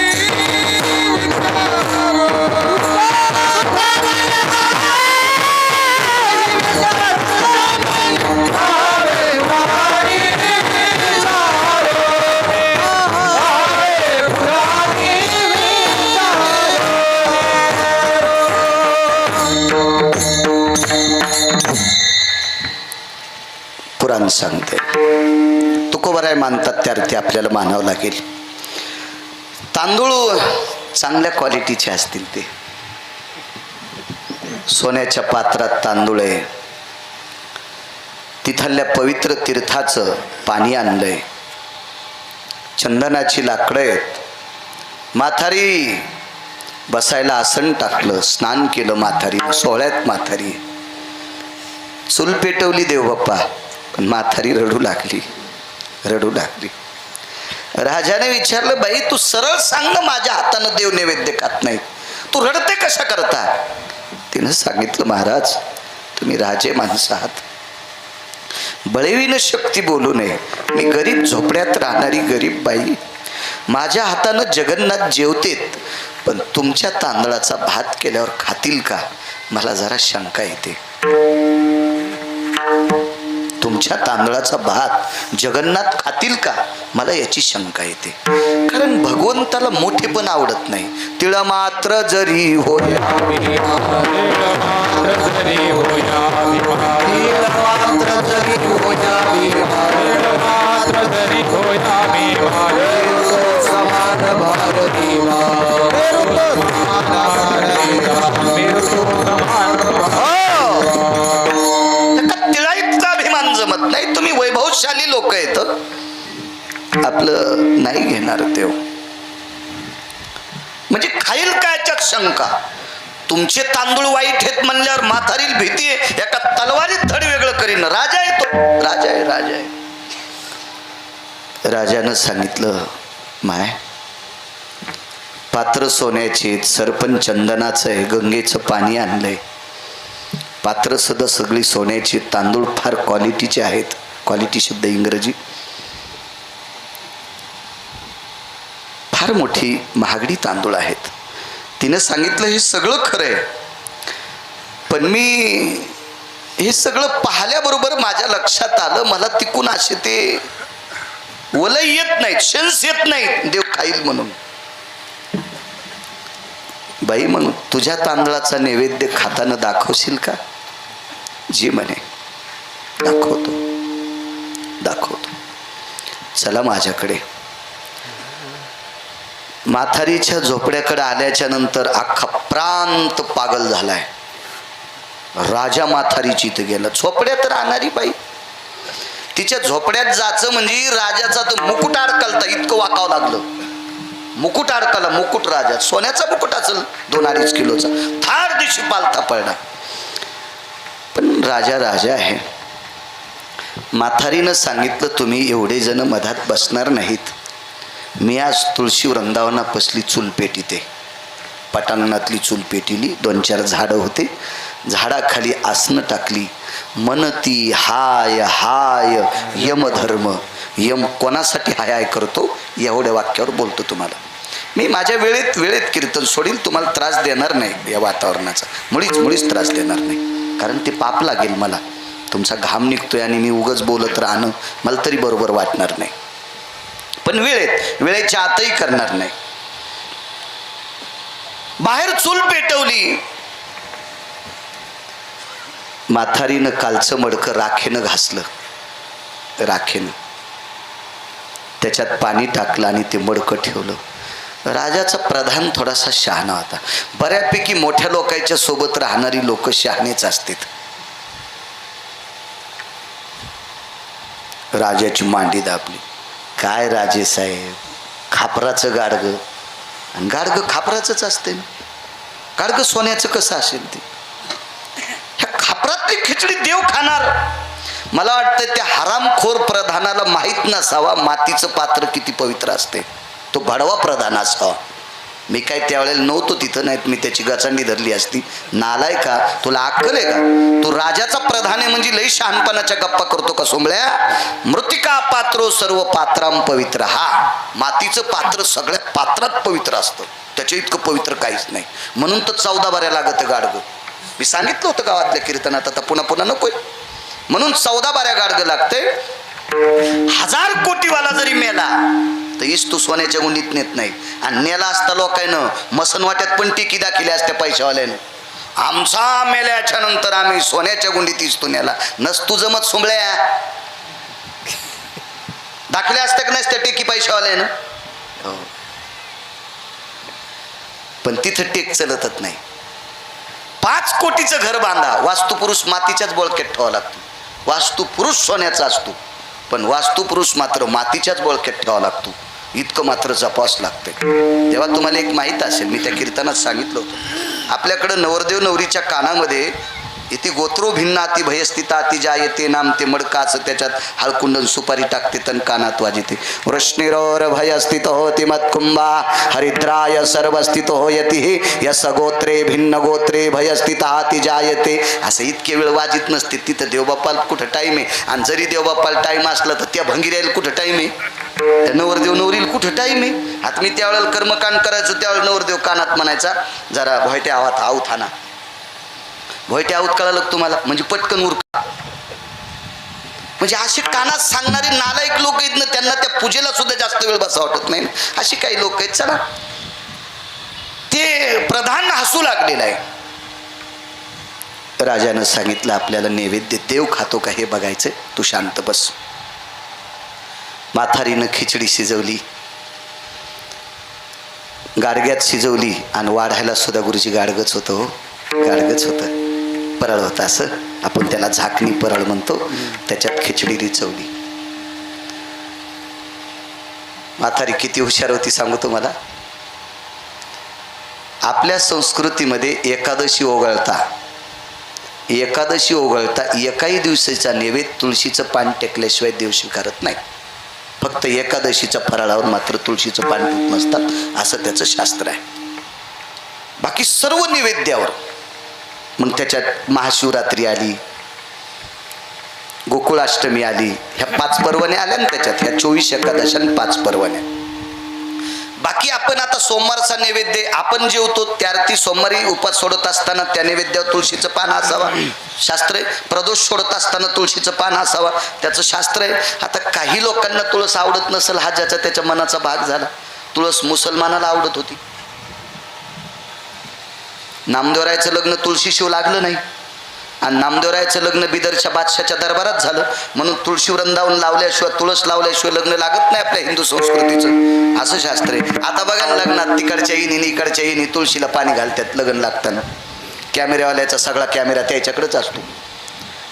पुराण सांगते. तुकोबराय मानतात त्यार्थी आपल्याला मानावं लागेल. तांदूळ चांगल्या क्वालिटीचे असतील, ते सोन्याच्या पात्रात तांदूळ आहे, तिथल्या पवित्र तीर्थाचं पाणी आणलंय, चंदनाची लाकडं आहेत. म्हातारी बसायला आसन टाकलं, स्नान केलं म्हातारीनं, सोहळ्यात म्हातारी. चूल पेटवली देवबाप्पा, पण म्हातारी रडू लागली, रडू लागली. राजाने विचारलं, बाई तू सरळ सांग ना, माझ्या हातानं देव नैवेद्य खात नाही, तू रडते कशा करता? तिनं सांगितलं, महाराज तुम्ही राजे माणसं आहात, बळीविन शक्ती बोलू नये. मी गरीब झोपड्यात राहणारी गरीब बाई, माझ्या हातानं जगन्नाथ जेवतेत, पण तुमच्या तांदळाचा भात केल्यावर खातील का? मला जरा शंका येते. तुमच्या तांदळाचा भात जगन्नाथ खातील का? मला याची शंका येते. कारण भगवंताला मोठेपण आवडत नाही. तिळ मात्र जरी होय, म्हटलं नाही घेणार देव. म्हणजे खाईल काय याच्यात शंका. तुमचे तांदूळ वाईट आहेत म्हणल्यावर म्हातारील भीती आहे एका तलवारीत धड वेगळं करीन. राजा आहे तो, राजा आहे, राजा आहे. राजानं सांगितलं माय पात्र सोन्याचे, सरपण चंदनाचं आहे, गंगेचं पाणी आणलंय, पात्र सुद्धा सगळी सोन्याची, तांदूळ फार क्वालिटीचे आहेत. क्वालिटी शब्द इंग्रजी, फार मोठी महागडी तांदूळ आहेत. तिनं सांगितलं हे सगळं खरं आहे, पण मी हे सगळं पाहिल्याबरोबर माझ्या लक्षात आलं मला तिकून असे ते वलय येत नाहीत, सेन्स येत नाहीत देव खाईल म्हणून. बाई मग तुझ्या तांदळाचा नैवेद्य खाताना दाखवशील का? जी म्हणे दाखवतो, दाखवतो, चला माझ्याकडे. म्हातारीच्या झोपड्याकडे आल्याच्या नंतर अख्खा प्रांत पागल झालाय. राजा म्हातारीची इथं गेला. झोपड्यात राहणारी बाई, तिच्या झोपड्यात जायचं म्हणजे राजाचा तर मुकुट अडकलता इतकं वाकावं लागलं. मुकुट अडकला, मुकुट राजा, सोन्याचा मुकुट असेल 2-2.5 किलोचा, थार दिवशी पालथा पडला. पण राजा राजा आहे. म्हातारीनं सांगितलं तुम्ही एवढे जण मधात बसणार नाहीत. मी आज तुळशी वृंदावनापसली चूल पेटीते, पटांगणातली चूल पेटीली, 2-4 झाडं होते, झाडाखाली आसनं टाकली. मनती हाय हाय यमधर्म. यम कोणासाठी हाय हाय करतो एवढ्या वाक्यावर बोलतो तुम्हाला. मी माझ्या वेळेत कीर्तन सोडील, तुम्हाला त्रास देणार नाही या वातावरणाचा, मुळीच त्रास देणार नाही, कारण ते पाप लागेल मला. तुमचा घाम निघतोय आणि मी उगाच बोलत राहणं मला तरी बरोबर वाटणार नाही. पण वेळेच्या आतही करणार नाही. बाहेर चूल पेटवली. म्हातारीनं कालचं मडकं राखेनं घासलं, राखेनं त्याच्यात पाणी टाकलं आणि ते मडकं ठेवलं. राजाचा प्रधान थोडासा शहाणा होता. बऱ्यापैकी मोठ्या लोकांच्या सोबत राहणारी लोक शहाणेच असतात. राजाची मांडी दाबली. काय राजे साहेब, खापराचं गाडगं, आणि गाडगं खापराचंच असते ना, गाडगं सोन्याचं कसं असेल ते? ह्या खापरातली खिचडी देव खाणार? मला वाटतं त्या हरामखोर प्रधानाला माहीत नसावा मातीचं पात्र किती पवित्र असते. तो भडवा प्रधान असावा. मी काय त्यावेळेला नव्हतो तिथं, नाहीत मी त्याची गचांडी धरली असती. नालाय का, तुला अक्कल आहे का? तू राजाचा प्रधान आहे म्हणजे लई शहाणपणाच्या गप्पा करतो का सोंबळ्या? मृतिका पात्रो सर्व पात्राम पवित्र. हा मातीचं पात्र सगळ्या पात्रात पवित्र असतं, त्याच्या इतकं पवित्र काहीच नाही. म्हणून तर 14 बाऱ्या लागत गाडगं. मी सांगितलं होतं गावातल्या कीर्तनात, आता पुन्हा नकोय. म्हणून 14 बाऱ्या गाडगं लागते. 1000 कोटीवाला जरी मेला तर इस तू सोन्याच्या गुंडीत नेत नाही. आणि नेला असता लोकांनं मसनवाट्यात पण टिकी दाखिली असत्या पैशावाल्यानं. आमचा मेल्याच्या नंतर आम्ही सोन्याच्या गुंडीत इस्तू नेला. नसतू जमत सोंबळ्या, दाखल्या असत्या का नसत्या टेकी पैशावाल्यानं? हो. पण तिथं टेक चलतच नाही. 5 कोटीचं घर बांधा, वास्तुपुरुष मातीच्याच बोळक्यात ठेवावा लागतो. वास्तुपुरुष सोन्याचा असतो, पण वास्तुपुरुष मात्र मातीच्याच बोळक्यात ठेवावा लागतो. इतकं मात्र जपावंच लागते. तेव्हा तुम्हाला एक माहीत असेल, मी त्या कीर्तनात सांगितलं होतं, आपल्याकडं नवरदेव नवरीच्या कानामध्ये इथे गोत्रो भिन्नाती भयस्थिता अति जायते नाम ते मडकाचं, त्याच्यात हळकुंडन सुपारी टाकते तन कानात वाजते. वृष्णिरोर भयस्थित होती मत्कुंभा हरिद्राय सर्वस्थित होयती यस गोत्रे भिन्न गोत्रे भयस्थित अति जायते. असं इतके वेळ वाजित नसते तिथं. देवबापाला कुठं टाईम आहे? आणि जरी देवबापाला टाईम असला तर त्या भंगिऱ्याला कुठं टाईम आहे? त्या नवरदेव नवरीला कुठं टाईम आहे? आता मी त्यावेळेला कर्मकांड करायचो, त्यावेळेला नवरदेव कानात म्हणायचा जरा भोयट्या आवात आऊत हाना. भोयट्या आऊत कळालं तुम्हाला म्हणजे पटकन उरका. म्हणजे असे कानात सांगणारे नालायक लोक आहेत ना, त्यांना त्या पूजेला सुद्धा जास्त वेळ बसा वाटत नाही. अशी काही लोक आहेत. चला, ते प्रधान हसू लागलेला आहे. राजानं सांगितलं आपल्याला नैवेद्य देव खातो का हे बघायचं, तू शांत बस. म्हातारीनं खिचडी शिजवली, गाडग्यात शिजवली, आणि वाढायला सुद्धा गुरुजी गाडगच होतं. हो, गाडगच होतं, परळ होतं. असं आपण त्याला झाकणी परळ म्हणतो. त्याच्यात खिचडी रिचवली. म्हातारी किती हुशार होती सांगू तुम्हाला. आपल्या संस्कृतीमध्ये एकादशी ओघळता एकाही दिवसाचा नैवेद्य तुळशीचं पान टेकल्याशिवाय देव स्वीकारत नाही. फक्त एकादशीच्या फराळावर मात्र तुळशीचं पान ठेवत नसतात, असं त्याचं शास्त्र आहे. बाकी सर्व नैवेद्यावर. मग त्याच्यात महाशिवरात्री आली, गोकुळाष्टमी आली, ह्या 5 पर्वण्या आल्या ना त्याच्यात, ह्या 24 एकादशी आणि 5 पर्वण्या. बाकी आपण आता सोमवारचा नैवेद्य आपण जेवतो त्यार्थी सोमवारी उपास सोडत असताना त्या नैवेद्यावर तुळशीचं पान असावा, शास्त्र आहे. प्रदोष सोडत असताना तुळशीचं पान असावा, त्याचं शास्त्र आहे. आता काही लोकांना तुळस आवडत नसेल, हा ज्याचा त्याच्या मनाचा भाग झाला. तुळस मुसलमानाला आवडत होती. नामदेवरायचं लग्न तुळशीशिव लागलं नाही, आणि नामदेवरायचं लग्न बिदरच्या बादशाच्या दरबारात झालं, म्हणून तुळशी वृंदावन लावल्याशिवाय, तुळस लावल्याशिवाय लग्न लागत नाही आपल्या हिंदू संस्कृतीचं, असं शास्त्र आहे. आता बघा ना, लग्नात तिकडच्या येणी इकडच्या येणी तुळशीला पाणी घालतात लग्न लागताना. कॅमेऱ्यावाल्याचा सगळा कॅमेरा त्याच्याकडेच असतो.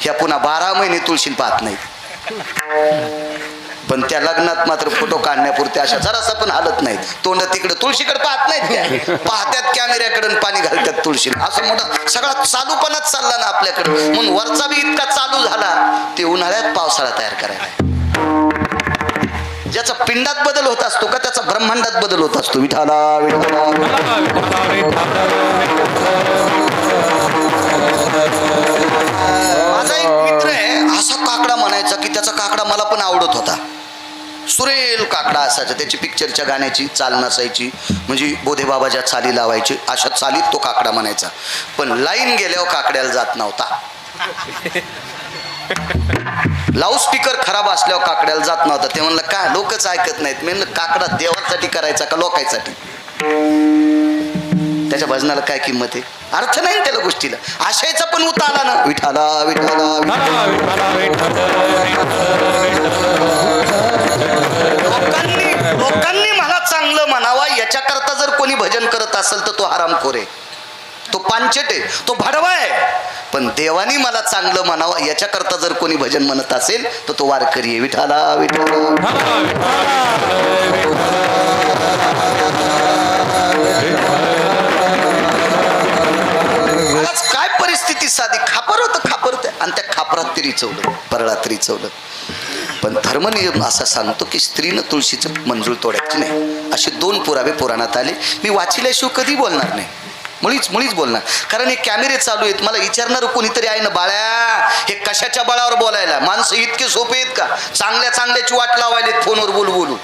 ह्या पुन्हा 12 महिने तुळशीला पाहत नाहीत, पण त्या लग्नात मात्र फोटो काढण्यापुरते अशा जरासा पण हालत नाहीत. तोंड तिकडे तुळशीकडे पाहत नाहीत, त्या पाहत्यात कॅमेऱ्याकडे पाणी घालतात तुळशीला. असं मोठा सगळा चालूपणाच चालला ना आपल्याकडे. म्हणून वरचा बी इतका चालू झाला, ते उन्हाळ्यात पावसाळा तयार करायला. ज्याचा पिंडात बदल होत असतो का त्याचा ब्रह्मांडात बदल होत असतो. विठाला विठाला. माझा एक मित्र आहे, असा काकडा म्हणायचा की त्याचा काकडा मला पण आवडत होता. सुरेल काकडा असायचा, त्याची पिक्चरच्या गाण्याची चाल नसायची, म्हणजे बोधेबाबाच्या चाली लावायची, अशा चालीत तो काकडा म्हणायचा. पण लाईन गेल्यावर काकड्याला जात नव्हता. लाऊडस्पीकर खराब असल्यावर काकड्याला जात नव्हता. ते म्हणलं का लोकच ऐकत नाहीत. मी म्हणलं काकडा देवासाठी करायचा का लोकांसाठी? त्याच्या भजनाला काय किंमत आहे? अर्थ नाही त्याला गोष्टीला. आशयाचा पण उत आला ना, विठाला विठाला. लोकांनी मला चांगलं म्हणावा याच्याकरता जर कोणी भजन करत असेल तर तो हरामखोर आहे, तो पांचट आहे, तो भडवा आहे. पण देवानी मला चांगलं म्हणावं याच्याकरता जर कोणी भजन म्हणत असेल तर तो वारकरी आहे. विठाला विठाला. आज काय परिस्थिती साधी, खापर होतं, खापरते, आणि त्या खापरात तरी चवलं, परळात तरी चवलं. पण धर्मनियम असा सांगतो की स्त्रीनं तुळशीचं मंजूळ तोडायची नाही. असे 2 पुरावे पुराणात आले. मी वाचिल्याशिवाय कधी बोलणार नाही, मुळीच बोलणार. कारण हे कॅमेरे चालू आहेत, मला विचारणार कोणीतरी आहे ना, बाळ्या हे कशाच्या बळावर बोलायला? माणसं इतके सोपे आहेत का? चांगल्याची वाट लावायलेत फोनवर बोलू.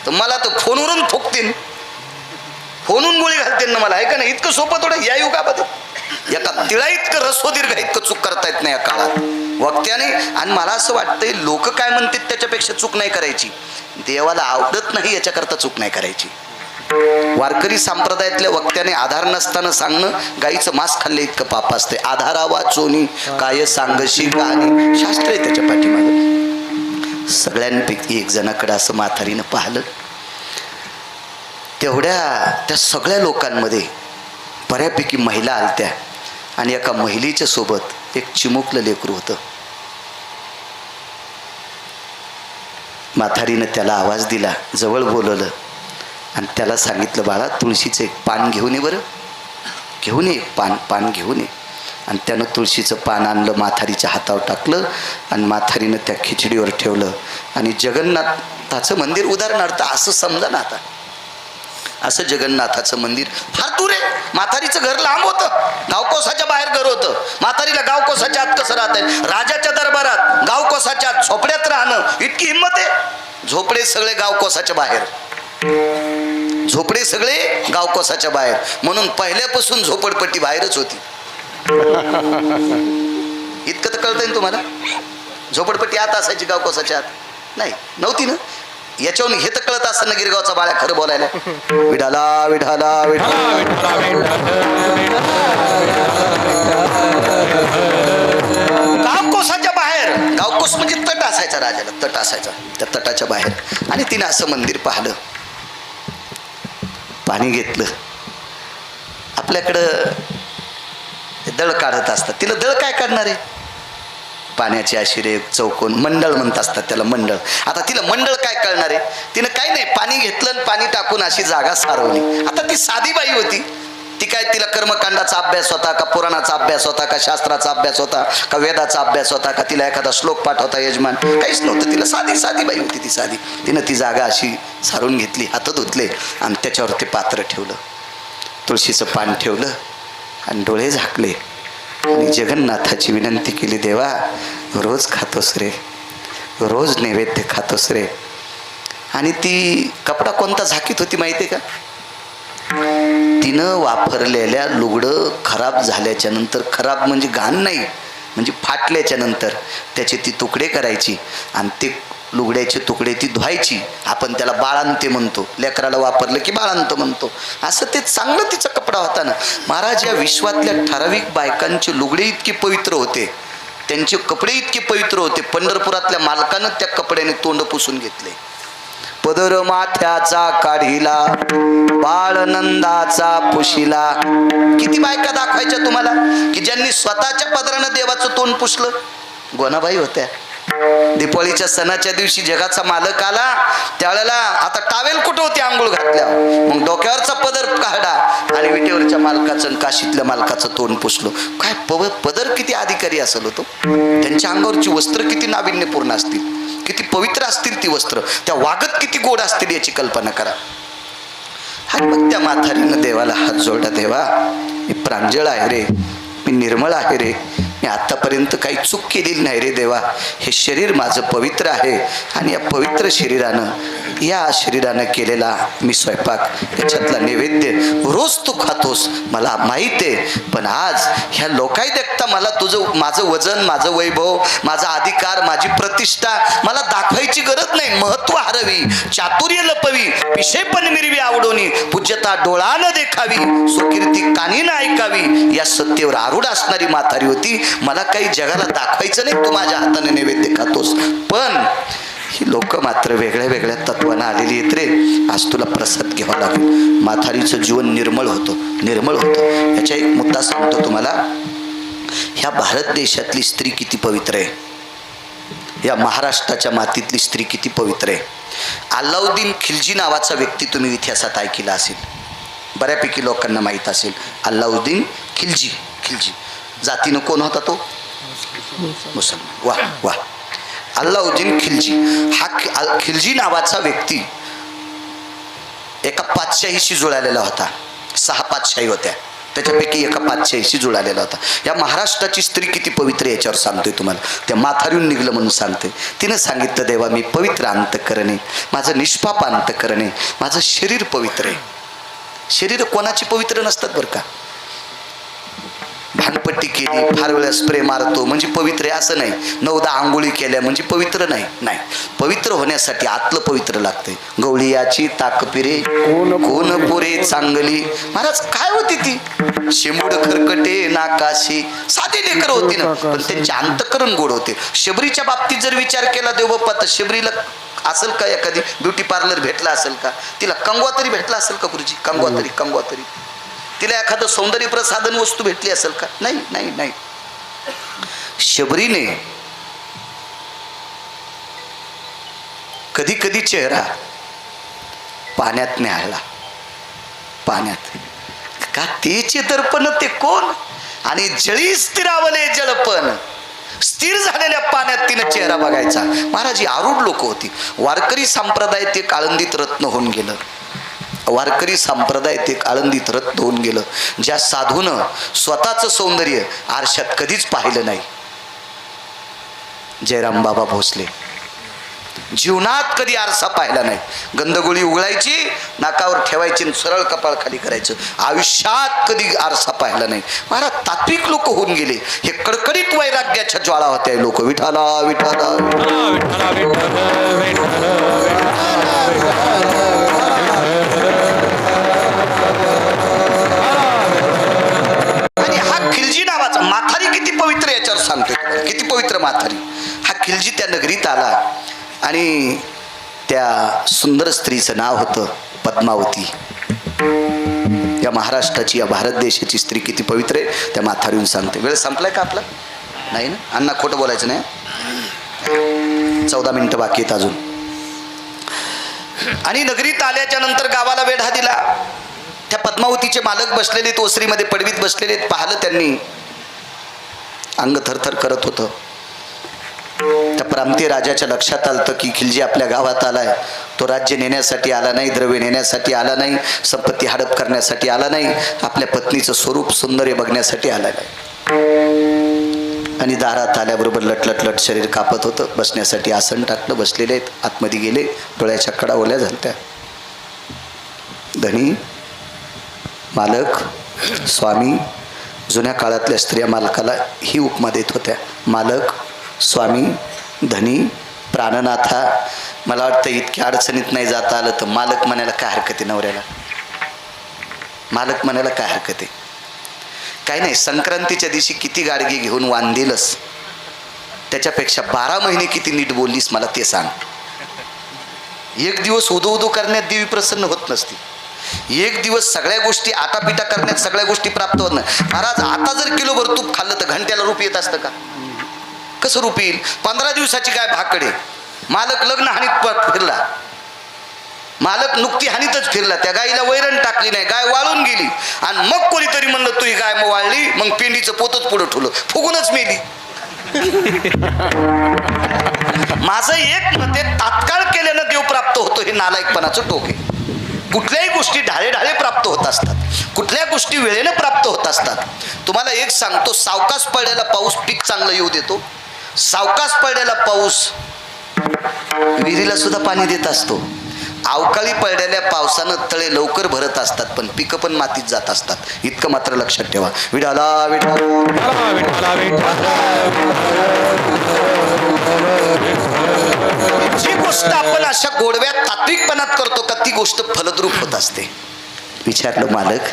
तर मला तर फोनवरून फुकतील, फोनून गोळी घालतील ना मला, आहे का नाही? इतकं सोपं थोडं या युगामध्ये एका तिळा इतकं रसोदीर्घ इतकं चूक करता येत नाही या काळात वक्त्याने. आणि मला असं वाटतंय लोक काय म्हणतात त्याच्यापेक्षा चूक नाही करायची, देवाला आवडत नाही याच्याकरता चूक नाही करायची. वारकरी संप्रदायातल्या वक्त्याने आधार नसताना सांगणं गाईचं मांस खाल्ले इतकं पाप असते. आधारावा चोनी काय सांगशी गाणी, शास्त्र आहे त्याच्या पाठीमागं. सगळ्यांपैकी एक जणाकडे असं म्हातारीनं पाहिलं. त्या सगळ्या लोकांमध्ये बऱ्यापैकी महिला आलत्या, आणि एका महिलेच्या सोबत एक चिमुकलं लेकरू होतं. म्हातारीनं त्याला आवाज दिला, जवळ बोलवलं, आणि त्याला सांगितलं, बाळा तुळशीचं एक पान घेऊन ये, बरं घेऊन ये, पान घेऊन ये. आणि त्यानं तुळशीचं पान आणलं, म्हातारीच्या हातावर टाकलं, आणि म्हातारीनं त्या खिचडीवर ठेवलं. आणि जगन्नाथाचं मंदिर, उदाहरणार्थ असं समजा ना, आता असं जगन्नाथाचं मंदिर फार दूर आहे. म्हातारीचं घर लांब होतं, गावकोसाच्या बाहेर घर होतं. म्हातारीला गावकोसाच्या आत कसं राहत आहे? राजाच्या दरबारात गावकोसाच्या आत झोपड्यात राहणं इतकी हिंमत आहे. झोपडे सगळे गावकोसाच्या बाहेर, झोपडे सगळे गावकोसाच्या बाहेर, म्हणून पहिल्यापासून झोपडपट्टी बाहेरच होती. इतकं तर कळतंय ना तुम्हाला? झोपडपट्टी आत असायची, गावकोसाच्या आत नाही, नव्हती ना. याच्यावरून हे तर कळत असताना गिरगावचा बाळ्या खरं बोलायला. विठाला विठाला गावकोसाच्या बाहेर, गावकोस म्हणजे तट असायचा, राजाला तट असायचा, त्या तटाच्या बाहेर. आणि तिने असं मंदिर पाहिलं, पाणी घेतलं. आपल्याकडं दळ काढत असतात, तिला दळ काय काढणार आहे? पाण्याची अशी रे चौकोन मंडळ म्हणत असतात त्याला, मंडळ. आता तिला मंडळ काय कळणार आहे, तिनं काही नाही पाणी घेतलं आणि पाणी टाकून अशी जागा सारवली. आता ती साधी बाई होती, ती काय तिला कर्मकांडाचा अभ्यास होता का, पुराणाचा अभ्यास होता का, शास्त्राचा अभ्यास होता का, वेदाचा अभ्यास होता का, तिला एखादा श्लोक पाठ होता यजमान, काहीच नव्हतं. तिला साधी बाई होती ती, साधी. तिनं ती जागा अशी सारून घेतली, हात धुतले आणि त्याच्यावर ते पात्र ठेवलं, तुळशीचं पान ठेवलं आणि डोळे झाकले आणि जगन्नाथाची विनंती केली, देवा रोज खातोस रे, रोज नैवेद्य खातोस रे. आणि ती कपडा कोणता झाकीत होती माहिती आहे का, तिनं वापरलेल्या लुगडं खराब झाल्याच्या नंतर, खराब म्हणजे घाण नाही, म्हणजे फाटल्याच्या नंतर त्याचे ती तुकडे करायची आणि ते लुगड्याचे तुकडे ती धुवायची. आपण त्याला बाळांते म्हणतो, लेकराला वापरलं की बाळांत म्हणतो, असं ते चांगलं तिचा कपडा होता ना. महाराज या विश्वातल्या ठराविक बायकांचे लुगडे इतके पवित्र होते, त्यांचे कपडे इतके पवित्र होते, पंढरपुरातल्या मालकानं त्या कपड्याने तोंड पुसून घेतले. पदर माथ्याचा काढिला, बाळनंदाचा पुशिला. किती बायका दाखवायच्या तुम्हाला की ज्यांनी स्वतःच्या पदरानं देवाचं तोंड पुसलं. गोनाबाई होत्या. दीपावलीच्या सणाच्या दिवशी जगाचा मालक आला, त्यावेळेला आता टावेल कुठं होती आंघोळ घातल्या, मग डोक्यावरचा पदर काढा आणि विटेवरच्या मालकाचं, काशीतल्या मालकाचं तोंड पुसलो. काय पदर किती अधिकारी असेल होतो, त्यांच्या अंगावरची वस्त्र किती नाविन्यपूर्ण असतील, किती पवित्र असतील ती वस्त्र, त्या वागत किती गोड असतील याची कल्पना करा. आणि मग त्या म्हातारीनं देवाला हात जोडला, देवा मी प्रांजळ आहे रे, मी निर्मळ आहे रे, मी आतापर्यंत काही चूक केलेली नाही रे देवा. हे शरीर माझं पवित्र आहे आणि या पवित्र शरीरानं केलेला मी स्वयंपाक, याच्यातला नैवेद्य रोज तू खातोस मला माहीत आहे, पण आज ह्या लोकाई देखता मला तुझं, माझं वजन, माझं वैभव, माझा अधिकार, माझी प्रतिष्ठा मला दाखवायची गरज नाही. महत्व हरवी, चातुर्य लपवी, विषयपण मिरवी आवडोनी, पूज्यता डोळानं देखावी, सुकीर्ती कानीनं ऐकावी. या सत्तेवर आरूढ असणारी म्हातारी होती. मला काही जगाला दाखवायचं नाही तू माझ्या हाताने नैवेद्य खातोस, पण ही लोक मात्र वेगळ्या वेगळ्या तत्वानं आलेली आहेत रे, आज तुला प्रसाद घ्यावा लागेल. म्हातारीचं जीवन निर्मळ होतं. याचा एक मुद्दा सांगतो तुम्हाला. ह्या भारत देशातली स्त्री किती पवित्र आहे, या महाराष्ट्राच्या मातीतली स्त्री किती पवित्र आहे. अल्लाउद्दीन खिलजी नावाचा व्यक्ती तुम्ही इतिहासात ऐकला असेल, बऱ्यापैकी लोकांना माहीत असेल. अल्लाउद्दीन खिलजी जातीनं कोण होता तो, मुसलमान. वा वा. अल्लाउद्दीन खिलजी, हा खिलजी नावाचा व्यक्ती एका पातशाहीशी जुळालेला होता. 6 पातशाही होत्या, त्याच्यापैकी एका पातशाहीशी जुळालेला होता. या महाराष्ट्राची स्त्री किती पवित्र याच्यावर सांगतोय तुम्हाला. त्या माथारीहून निघलं म्हणून सांगतोय. तिनं सांगितलं, देवा मी पवित्र अंतःकरण आहे, माझं निष्पाप अंतःकरण आहे, माझं शरीर पवित्र आहे. शरीर कोणाची पवित्र नसतात बरं का. भानपट्टी केली, फार वेळा स्प्रे मारतो म्हणजे पवित्र आहे असं नाही, 9-10 आंघोळी केल्या म्हणजे पवित्र नाही. पवित्र होण्यासाठी आतलं पवित्र लागतंय. गवळीयाची ताकपिरे कोण पुरे चांगली. महाराज काय होती ती, शेंबूड खरकटे नाकाशी, साधी लेकर होती ना, पण त्यांचे अंतःकरण गोड होते. शबरीच्या बाबतीत जर विचार केला देवबाप्पा, तर शबरीला असेल का एखादी ब्युटी पार्लर भेटला असेल का, तिला कंगवा तरी भेटला असेल का गुरुजी, कंगवा तरी तिला एखादं सौंदर्य प्रसाधन वस्तू भेटली असेल का, नाही. शबरीने कधी चेहरा पाण्यात न्यायला, पाण्यात का तेचे दर्पण ते कोण, आणि जळी स्थिरावले जळपण, स्थिर झालेल्या पाण्यात तिनं चेहरा बघायचा. महाराज ही आरूढ लोक होती. वारकरी संप्रदाय ते आळंदीत रत्न होऊन गेलं. वारकरी संप्रदायात एक आळंदीत रत्न होऊन गेलं. ज्या साधूनं स्वतःचं सौंदर्य आरशात कधीच पाहिलं नाही. जयराम बाबा भोसले जीवनात कधी आरसा पाहिला नाही. गंधगोळी उघडायची, नाकावर ठेवायची, सरळ कपाळ खाली करायचं. आयुष्यात कधी आरसा पाहिला नाही. महाराज तात्विक लोक होऊन गेले. हे कडकडीत वैराग्याच्या ज्वाळा होत्या. लोक विठाला विठाला खिलजी नावाचा माथारी किती पवित्र याच्यावर सांगतोय, किती पवित्र माथारी. हा खिलजी त्या नगरीत आला आणि त्या सुंदर स्त्रीचं नाव होतं पद्मावती. या महाराष्ट्राची, या भारत देशाची स्त्री किती पवित्र आहे त्या माथारीहून सांगते. वेळ संपलाय का आपला? नाही ना अण्णा, खोटं बोलायचं नाही. 14 मिनिटं बाकी आहेत अजून. आणि नगरीत आल्याच्या नंतर गावाला वेढा दिला. त्या पद्मावतीचे मालक बसलेले ओसरीमध्ये पडवीत बसलेले पाहिलं त्यांनी. अंग थरथर करत होतं. त्या प्रांतीय राजाच्या लक्षात आलं की खिलजी आपल्या गावात आलाय. तो राज्य नेण्यासाठी आला नाही, द्रव्य नेण्यासाठी आला नाही, संपत्ती हडप करण्यासाठी आला नाही, आपल्या पत्नीचं स्वरूप सौंदर्य बघण्यासाठी आला नाही. आणि दारात आल्याबरोबर लटलट शरीर कापत होतं. बसण्यासाठी आसन टाकलं, बसलेले आहेत. आतमध्ये गेले, डोळ्याच्या कडा ओल्या झाल्या. धनी, मालक, स्वामी. जुन्या काळातल्या स्त्रिया मालकाला ही उपमा देत होत्या. मालक, स्वामी, धनी, प्राणनाथा. मला वाटतं इतक्या अडचणीत नाही जाता आलं तर मालक म्हणायला काय हरकत आहे नवऱ्याला? मालक म्हणायला काय हरकत आहे? काय नाही, संक्रांतीच्या दिवशी किती गाडगे घेऊन वांदिलस, त्याच्यापेक्षा 12 महिने किती नीट बोललीस मला ते सांग. एक दिवस उदो उदो करण्यात देवी प्रसन्न होत नसती. एक दिवस सगळ्या गोष्टी आटापिटा करण्यात सगळ्या गोष्टी प्राप्त होत नाही. महाराज आता जर किलोभर तूप खाल्लं तर घंट्याला रूप येत असतं का? कसं रूप येईल? 15 दिवसाची काय भाकडे. मालक लग्न हानीत फिरला, मालक नुकती हानीतच फिरला. त्या गाईला वैरण टाकली नाही, गाय वाळून गेली. आणि मग कोणीतरी म्हणलं तू ही गाय मग वाळली, मग पेंडीचं पोतच पुढं ठेवलं, फुगूनच मेली. माझं एक मत आहे, तात्काळ केल्यानं देव प्राप्त होतो हे नालायकपणाचं टोक आहे. कुठल्याही गोष्टी ढाळे ढाळे प्राप्त होत असतात, कुठल्या गोष्टी वेळेनं प्राप्त होत असतात. तुम्हाला एक सांगतो, सावकाश पडलेला पाऊस पीक चांगलं येऊ देतो. सावकाश पडलेला पाऊस विहिरीला सुद्धा पाणी देत असतो. अवकाळी पडलेल्या पावसानं तळे लवकर भरत असतात, पण पिकं पण मातीत जात असतात. इतकं मात्र लक्षात ठेवा. विठाला विठा. जी गोष्ट आपण अशा गोडव्या तात्विकपणात करतो का ती गोष्ट फलद्रूप होत असते. विचारलं, मालक,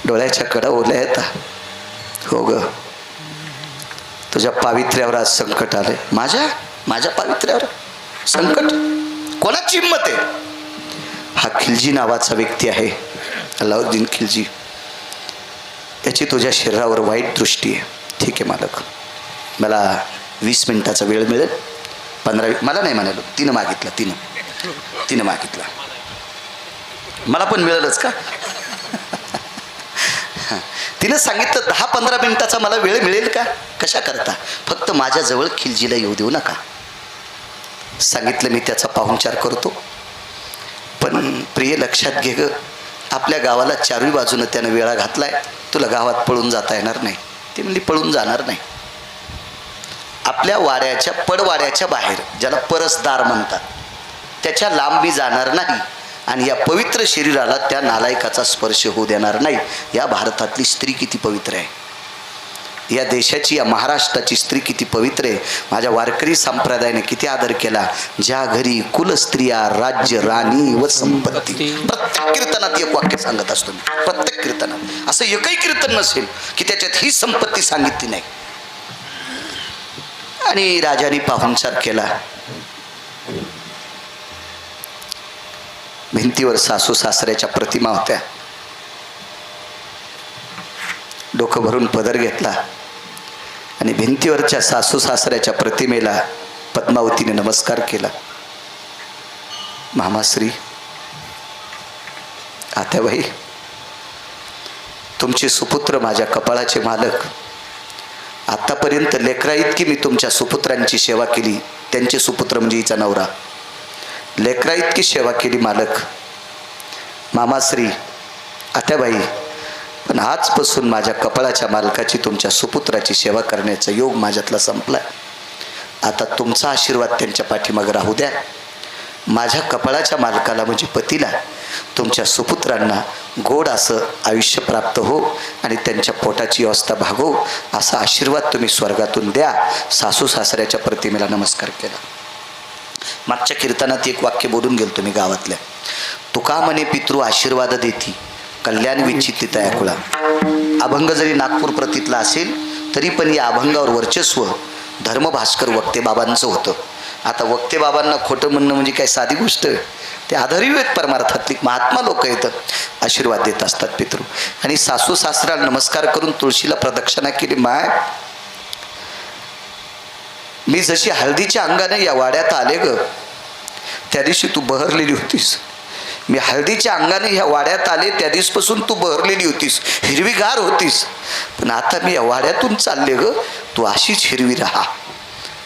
डोळ्याच्या कडा ओल्या येतात. हो ग, तुझ्या पावित्र्यावर आज संकट आलंय. माझ्या पावित्र्यावर संकट? कोणाची हिंमत आहे? हा खिलजी नावाचा व्यक्ती आहे, अलाउद्दीन खिलजी. त्याची तुझ्या शरीरावर वाईट दृष्टी आहे. ठीक आहे मालक, मला 20 मिनिटाचा वेळ मिळेल. 15 मला नाही म्हणालो, तिनं मागितला. मला पण मिळेलच का? तिनं सांगितलं 10-15 मिनिटाचा मला वेळ मिळेल का? कशा करता? फक्त माझ्याजवळ खिलजीला येऊ देऊ नका. सांगितलं, मी त्याचा पाहुणचार करतो. पण प्रिय लक्षात घे ग, आपल्या गावाला चारही बाजूनं त्यानं वेळा घातलाय. तुला गावात पळून जाता येणार नाही. ती म्हणली, पळून जाणार नाही. आपल्या वाड्याच्या पडवाड्याच्या बाहेर, ज्याला परसदार म्हणतात, त्याच्या लांबी जाणार नाही. आणि या पवित्र शरीराला त्या नालायकाचा स्पर्श होऊ देणार नाही. या भारतातली स्त्री किती पवित्र आहे. या देशाची, या महाराष्ट्राची स्त्री किती पवित्र आहे. माझ्या वारकरी संप्रदायाने किती आदर केला. ज्या घरी कुलस्त्रिया, राज्य, राणी व संपत्ती. प्रत्येक कीर्तनात एक वाक्य सांगत असतो मी. प्रत्येक कीर्तनात असं एकही कीर्तन नसेल की त्याच्यात ही संपत्ती सांगितली नाही. आणि राजाने पाहुणचार केला. भिंतीवर सासू सासऱ्याच्या प्रतिमा होत्या. डोकं भरून पदर घेतला आणि भिंतीवरच्या सासू सासऱ्याच्या प्रतिमेला पद्मावतीने नमस्कार केला. मामाश्री, आत्याबाई, तुमचे सुपुत्र माझ्या कपाळाचे मालक. आतापर्यंत लेकरा इतकी मी तुमच्या सुपुत्रांची सेवा केली. त्यांचे सुपुत्र म्हणजे हिचा नवरा. लेकरा इतकी सेवा केली मालक. मामाश्री, आत्याबाई, पण आजपासून माझ्या कपाळाच्या मालकाची, तुमच्या सुपुत्राची सेवा करण्याचा योग माझ्यातला संपला. आता तुमचा आशीर्वाद त्यांच्या पाठीमागे राहू द्या. माझ्या कपाळाच्या मालकाला म्हणजे पतीला, तुमच्या सुपुत्रांना गोड असं आयुष्य प्राप्त हो आणि त्यांच्या पोटाची अवस्था भागो असा आशीर्वाद तुम्ही स्वर्गातून द्या. सासू सासऱ्याच्या प्रतिमेला नमस्कार केला. मागच्या कीर्तनात एक वाक्य बोलून गेलो तुम्ही गावातल्या. तुका म्हणे पितृ आशीर्वाद देती, कल्याण विच्छिती तया कुळा. अभंग जरी नागपूर प्रतीतला असेल तरी पण या अभंगावर वर्चस्व धर्मभास्कर वक्ते बाबांचं होतं. आता वक्ते बाबांना खोटं म्हणणं म्हणजे काय साधी गोष्ट? ते आधारी आहेत परमार्थातली महात्मा लोक येतं आशीर्वाद देत असतात पितृ. आणि सासू सासऱ्याला नमस्कार करून तुळशीला प्रदक्षिणा केली. माय, मी जशी हळदीच्या अंगाने या वाड्यात आले ग, त्या दिवशी तू बहरलेली होतीस. मी हळदीच्या अंगाने ह्या वाड्यात आले त्या दिवसपासून तू बहरलेली होतीस, हिरवीगार होतीस. पण आता मी या वाड्यातून चालले ग, तू अशीच हिरवी राहा,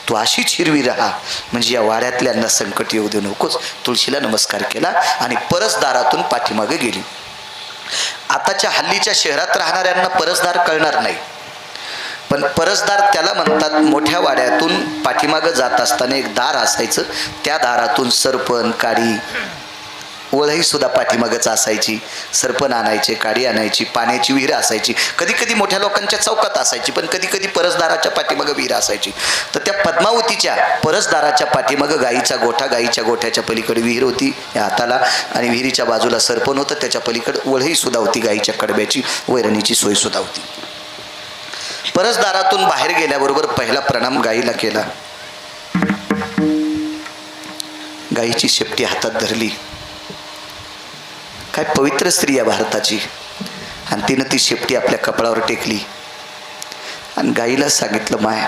तू अशीच हिरवी राहा, म्हणजे या वाड्यातल्यांना संकट येऊ देऊ नकोस. तुळशीला नमस्कार केला आणि परसदारातून पाठीमागे गेली. आताच्या हल्लीच्या शहरात राहणाऱ्यांना परसदार कळणार नाही, पण परसदार त्याला म्हणतात. मोठ्या वाड्यातून पाठीमागं जात असताना एक दार असायचं, त्या दारातून सरपण काडी ओळही सुद्धा पाठीमागच असायची. सरपण आणायचे, काडी आणायची, पाण्याची विहीर असायची. कधी कधी मोठ्या लोकांच्या चौकात असायची, पण कधी कधी परसदाराच्या पाठीमागं विहीर असायची. तर त्या पद्मावतीच्या परसदाराच्या पाठीमागं गाईचा गोठा, गाईच्या गोठ्याच्या पलीकडे विहीर होती या हाताला, आणि विहिरीच्या बाजूला सरपण होतं, त्याच्या पलीकडे ओळही सुद्धा होती, गाईच्या कडब्याची वैरणीची सोय सुद्धा होती. परसदारातून बाहेर गेल्याबरोबर पहिला प्रणाम गाईला केला. गाईची शेपटी हातात धरली. काय पवित्र स्त्री आहे भारताची, आणि तिनं ती शेपटी आपल्या कपाळावर टेकली आणि गाईला सांगितलं, माया,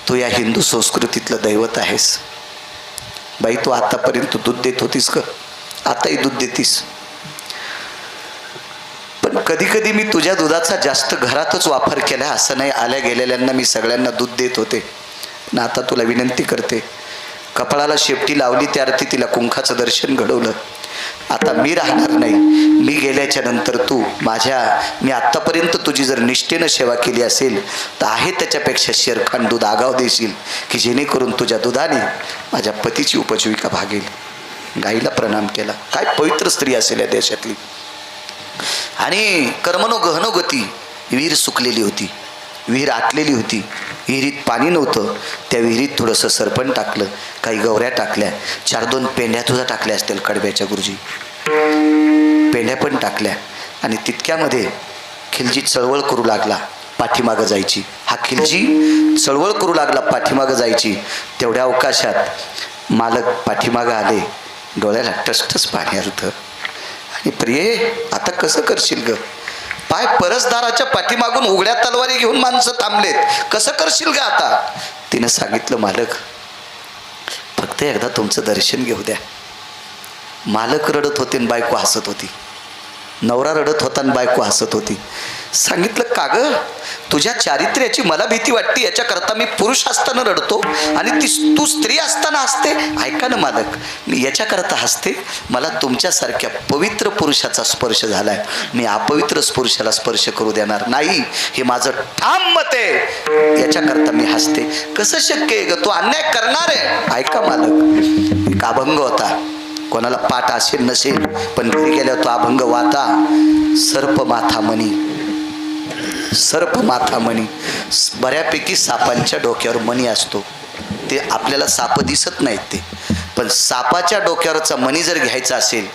तू या हिंदू संस्कृतीतलं दैवत आहेस. बाई, तू आतापर्यंत दूध देत होतीस का? आताही दूध देतीस, पण कधी कधी मी तुझ्या दुधाचा जास्त घरातच वापर केला. असं नाही, आल्या गेलेल्यांना मी सगळ्यांना दूध देत होते ना. आता तुला विनंती करते, कपाळाला शेपटी लावली त्या अर्थी तिला कुंखाचं दर्शन घडवलं. आता मी राहणार नाही, मी गेल्याच्या नंतर तू मी आत्तापर्यंत तुझी जर निष्ठेनं सेवा केली असेल तर आहे त्याच्यापेक्षा शेरखान दूध आगाव देशील, की जेणेकरून तुझ्या दुधाने माझ्या पतीची उपजीविका भागेल. गाईला प्रणाम केला. काय पवित्र स्त्री असेल या देशातली. आणि कर्मनो गहनो गती, विहीर सुकलेली होती, विहीर आटलेली होती, विहिरीत पाणी नव्हतं. त्या विहिरीत थोडंसं सरपण टाकलं, काही गवऱ्या टाकल्या, 4-2 पेंड्या तुझ्या टाकल्या असतील कडब्याच्या गुरुजी, पेंड्या पण टाकल्या. आणि तितक्यामध्ये खिलजी चळवळ करू लागला पाठीमागं जायची. हा खिलजी चळवळ करू लागला पाठीमागं जायची. तेवढ्या अवकाशात मालक पाठीमागं आले, डोळ्याला टसटस पाणी आलं. आणि प्रिये, आता कसं करशील ग? पाय परसदाराच्या पाठीमागून उघड्या तलवारी घेऊन माणसं थांबलेत, कसं करशील ग आता? तिनं सांगितलं, मालक, फक्त एकदा तुमचं दर्शन घेऊ द्या. मालक रडत होते आणि बायको हसत होती. नवरा रडत होता आणि बायको हसत होती. सांगितलं, का ग, तुझ्या चारित्र्याची मला भीती वाटते, याच्याकरता मी पुरुष असताना रडतो आणि तू स्त्री असताना हसते. ऐका ना मालक, मी याच्याकरता हसते, मला तुमच्यासारख्या पवित्र पुरुषाचा स्पर्श झालाय, मी अपवित्र पुरुषाला स्पर्श करू देणार नाही, हे माझं ठाम मत आहे, याच्याकरता मी हसते. कसं शक्य आहे ग, तू अन्याय करणार आहे? ऐका मालक, एक अभंग होता, कोणाला पाठ असेल नसेल, पण घरी गेल्यावर तो अभंग वाचा. सर्प माथा मणी, सर्प माथा मणी. बऱ्यापैकी सापांच्या डोक्यावर मणी असतो, ते आपल्याला साप दिसत नाहीत ते, पण सापाच्या डोक्यावरचा मणी जर घ्यायचा असेल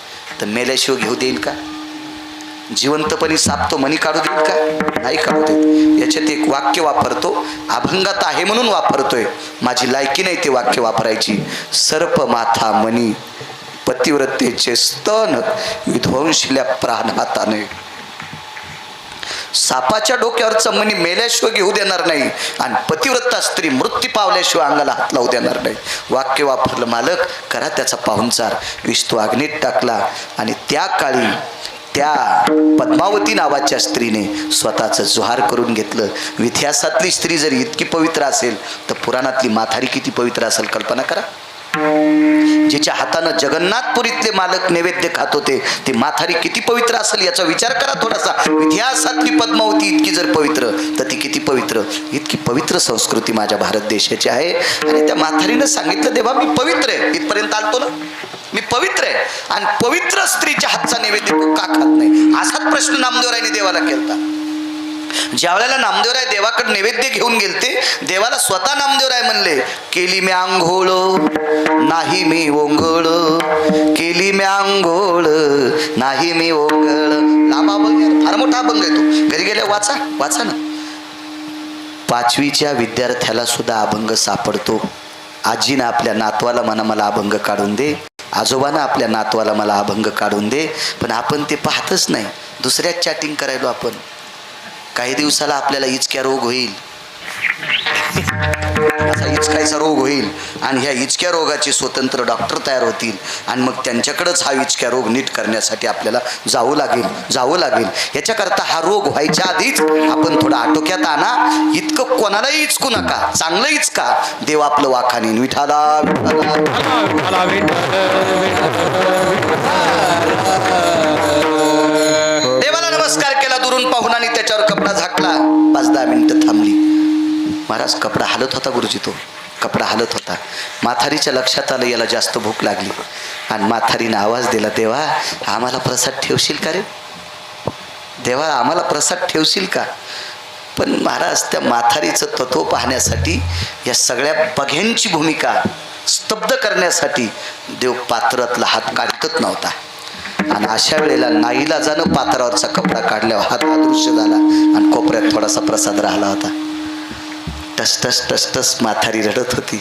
तर मेल्याशिवाय घेऊ देईल का? जिवंतपणी साप तो मणी काढू देईल का? नाही काढू देत. याच्यात एक वाक्य वापरतो, अभंगात आहे म्हणून वापरतोय, माझी लायकी नाही ते वाक्य वापरायची. सर्प माथा मणी, पतिव्रतेचे स्तन विध्वंसल्या प्राणहाताने. सापाच्या डोक्यावरचा मणी मेल्याशिवाय घेऊ देणार नाही, आणि पतिव्रता स्त्री मृत्यू पावल्याशिवाय अंगाला हात लावू देणार नाही. वाक्य वापरलं. मालक, करा त्याचा पाहुणचार. विष तो अग्नीत टाकला, आणि त्या काळी त्या पद्मावती नावाच्या स्त्रीने स्वतःचं जोहार करून घेतलं. इतिहासातली स्त्री जर इतकी पवित्र असेल तर पुराणातली म्हातारी किती पवित्र असेल कल्पना करा. जिच्या हातानं जगन्नाथपुरीतले मालक नैवेद्य खात होते, ती म्हातारी किती पवित्र असेल याचा विचार करा थोडासा. इतिहासातली पद्मावती इतकी जर पवित्र तर ती किती पवित्र. इतकी पवित्र संस्कृती माझ्या भारत देशाची आहे. आणि त्या म्हातारीनं सांगितलं, देवा मी पवित्र आहे, इथपर्यंत आलतो ना, मी पवित्र आहे, आणि पवित्र स्त्रीच्या हातचा नैवेद्य तू का खात नाही? असाच प्रश्न नामदेवरायने देवाला केलता. ज्या वेळेला नामदेवराय देवाकडे नैवेद्य घेऊन गेलते, देवाला स्वतः नामदेवराय म्हणले, केली मी आंघोळ नाही मी ओंगळ, केली मी आंघोळ नाही मी ओंगळ. लांब अभंग, फार मोठा अभंग आहे तो, घरी गेल्या वाचा वाचा ना. 5वीच्या विद्यार्थ्याला सुद्धा अभंग सापडतो. आजीनं आपल्या नातवाला म्हणा, मला अभंग काढून दे. आजोबानं आपल्या नातवाला मला अभंग काढून दे, पण आपण ते पाहतच नाही. दुसऱ्याच चॅटिंग करायलो आपण. काही दिवसाला आपल्याला इचक्या रोग होईल, असा इचकायचा रोग होईल आणि ह्या इचक्या रोगाचे स्वतंत्र डॉक्टर तयार होतील आणि मग त्यांच्याकडेच हा इचक्या रोग नीट करण्यासाठी आपल्याला जावं लागेल. याच्याकरता हा रोग व्हायच्या आधीच आपण थोडं आटोक्यात आणा. इतकं कोणालाही इचकू नका, चांगलं इचका. देव आपलं वाखानीन. विठाला मला देवाला नमस्कार केला, दुरून पाहून आणि त्याच्यावर कपडा झाकला. 5-10 मिनिटं थांबली. महाराज कपडा हालत होता गुरुजी, तो कपडा हालत होता. म्हातारीच्या लक्षात आलं याला जास्त भूक लागली आणि म्हातारीनं आवाज दिला, देवा आम्हाला प्रसाद ठेवशील का रे, देवा आम्हाला प्रसाद ठेवशील का. पण महाराज त्या म्हातारीचं तत्व पाहण्यासाठी, या सगळ्या बघ्यांची भूमिका स्तब्ध करण्यासाठी देव पात्रातला हात काढतच नव्हता. आणि अशा वेळेला नाईलाजानं पात्रावरचा कपडा काढल्यावर हात अदृश्य झाला आणि कोपऱ्यात थोडासा प्रसाद राहिला होता. टस टस म्हातारी रडत होती.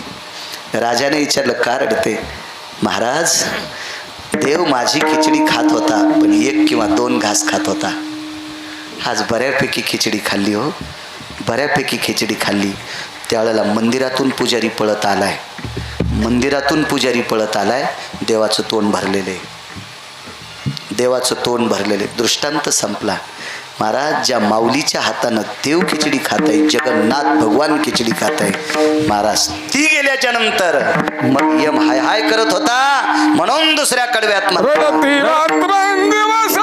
राजाने विचारलं, का रडते. महाराज देव माझी खिचडी खात होता, पण 1 किंवा 2 घास खात होता. आज बऱ्यापैकी खिचडी खाल्ली हो, बऱ्यापैकी खिचडी खाल्ली. त्यावेळेला मंदिरातून पुजारी पळत आलाय. देवाचं तोंड भरलेले. दृष्टांत संपला. महाराज ज्या माऊलीच्या हातानं देव खिचडी खात आहे, जगन्नाथ भगवान खिचडी खात आहे, महाराज ती गेल्याच्या नंतर मग यम हाय हाय करत होता. म्हणून दुसऱ्या कडव्यात रडती रात्रंदिवस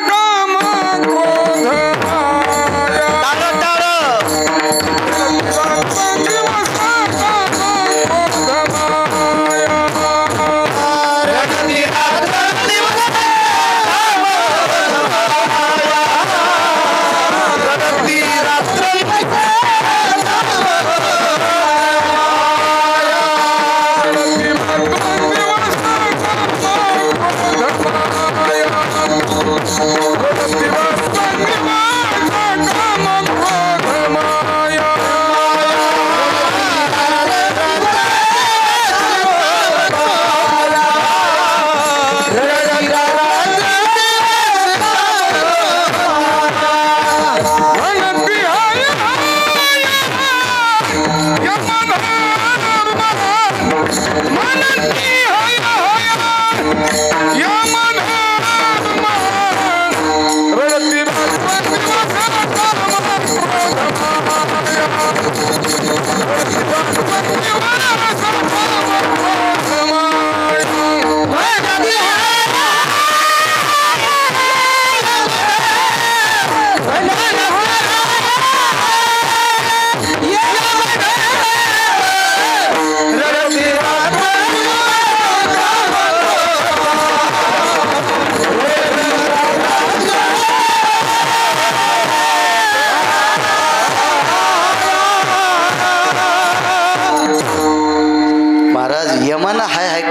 काम क्रोध माया. रात्रंदिवस काम क्रोध माया.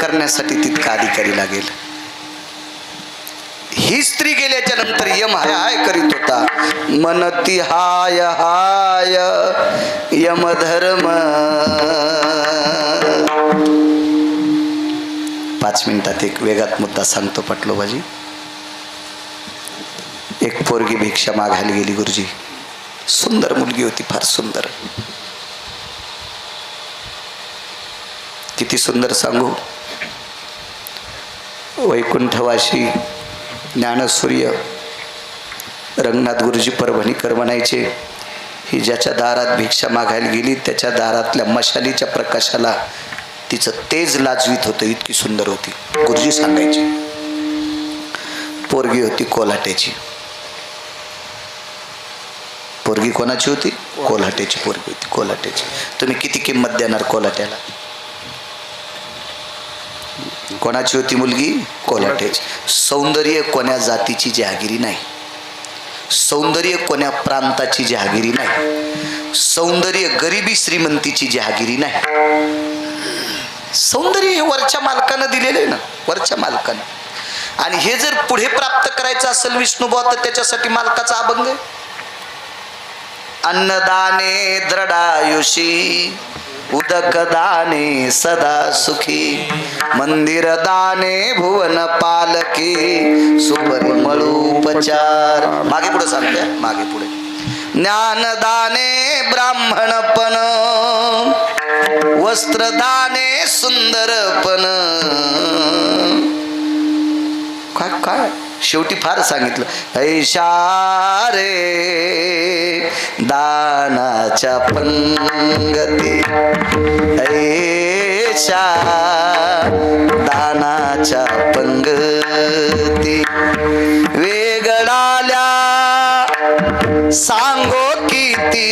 करण्यासाठी तितका अधिकारी लागेल. ही स्त्री गेल्याच्या नंतर यम हाय हाय करीत होता. मनती हाय हाय यमधर्म. 5 मिनिटात एक वेगात मुद्दा सांगतो पटलोबाजी. एक पोरगी भिक्षा मागायला गेली गुरुजी. सुंदर मुलगी होती, फार सुंदर. किती सुंदर सांगू. वैकुंठवासी ज्ञानसूर्य रंगनाथ गुरुजी परभणीकर म्हणायचे, ही ज्याच्या दारात भिक्षा मागायला गेली त्याच्या दारातल्या मशालीच्या प्रकाशाला तिचं तेज लाजवीत होतं, इतकी सुंदर होती. गुरुजी सांगायचे. पोरगी होती कोल्हाट्याची. पोरगी कोणाची होती? कोल्हाट्याची पोरगी होती, कोल्हाट्याची. तुम्ही किती किंमत देणार कोल्हाट्याला? कोणाची होती मुलगी? कोल्हाट्याची. सौंदर्य कोण्या जातीची जहागिरी नाही, सौंदर्य कोण्या प्रांताची जहागिरी नाही, सौंदर्य गरिबी श्रीमंतीची जहागिरी नाही. सौंदर्य हे वरच्या मालकानं दिलेले ना, वरच्या मालकानं. आणि हे जर पुढे प्राप्त करायचं असेल विष्णुभाव तर त्याच्यासाठी मालकाचा अभंग आहे. अन्नदाने द्रडायुषी उदक दाने सदा सुखी, मंदिर दाने भुवन पालकी, सुपरिमळोपचार. मागे पुढे सांगते, मागे पुढे. ज्ञानदाने ब्राह्मणपण, वस्त्रदाने सुंदरपण. काय काय शेवटी फार सांगितलं. ऐशा रे दानाच्या पंगती, ऐशा दानाच्या पंगती. वेगळाल्या सांगो किती,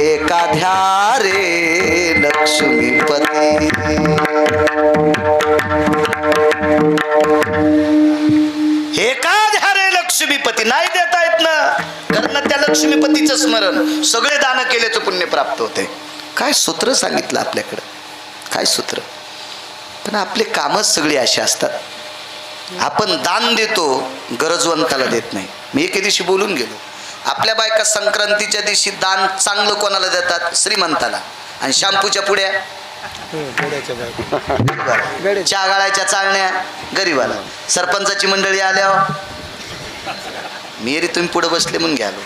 एखाद्या रे लक्ष्मीपती. एखाद्या रे लक्ष्मीपती. नाही देता येत ना, कारण त्या लक्ष्मीपतीचं स्मरण, सगळे दान केल्याचं पुण्य प्राप्त होते. काय सूत्र सांगितलं आपल्याकडं, काय सूत्र. पण आपले कामच सगळी अशी असतात. आपण दान देतो, गरजवंताला देत नाही. मी एके दिवशी बोलून गेलो, आपल्या बायका संक्रांतीच्या दिवशी दान चांगलं कोणाला देतात? श्रीमंताला. आणि शॅम्पूच्या पुड्या, चहा गाळायच्या चाळण्या गरीबाला. सरपंचाची मंडळी आल्यावर मी रे तुम्ही पुढे बसले म्हणून घ्यालो.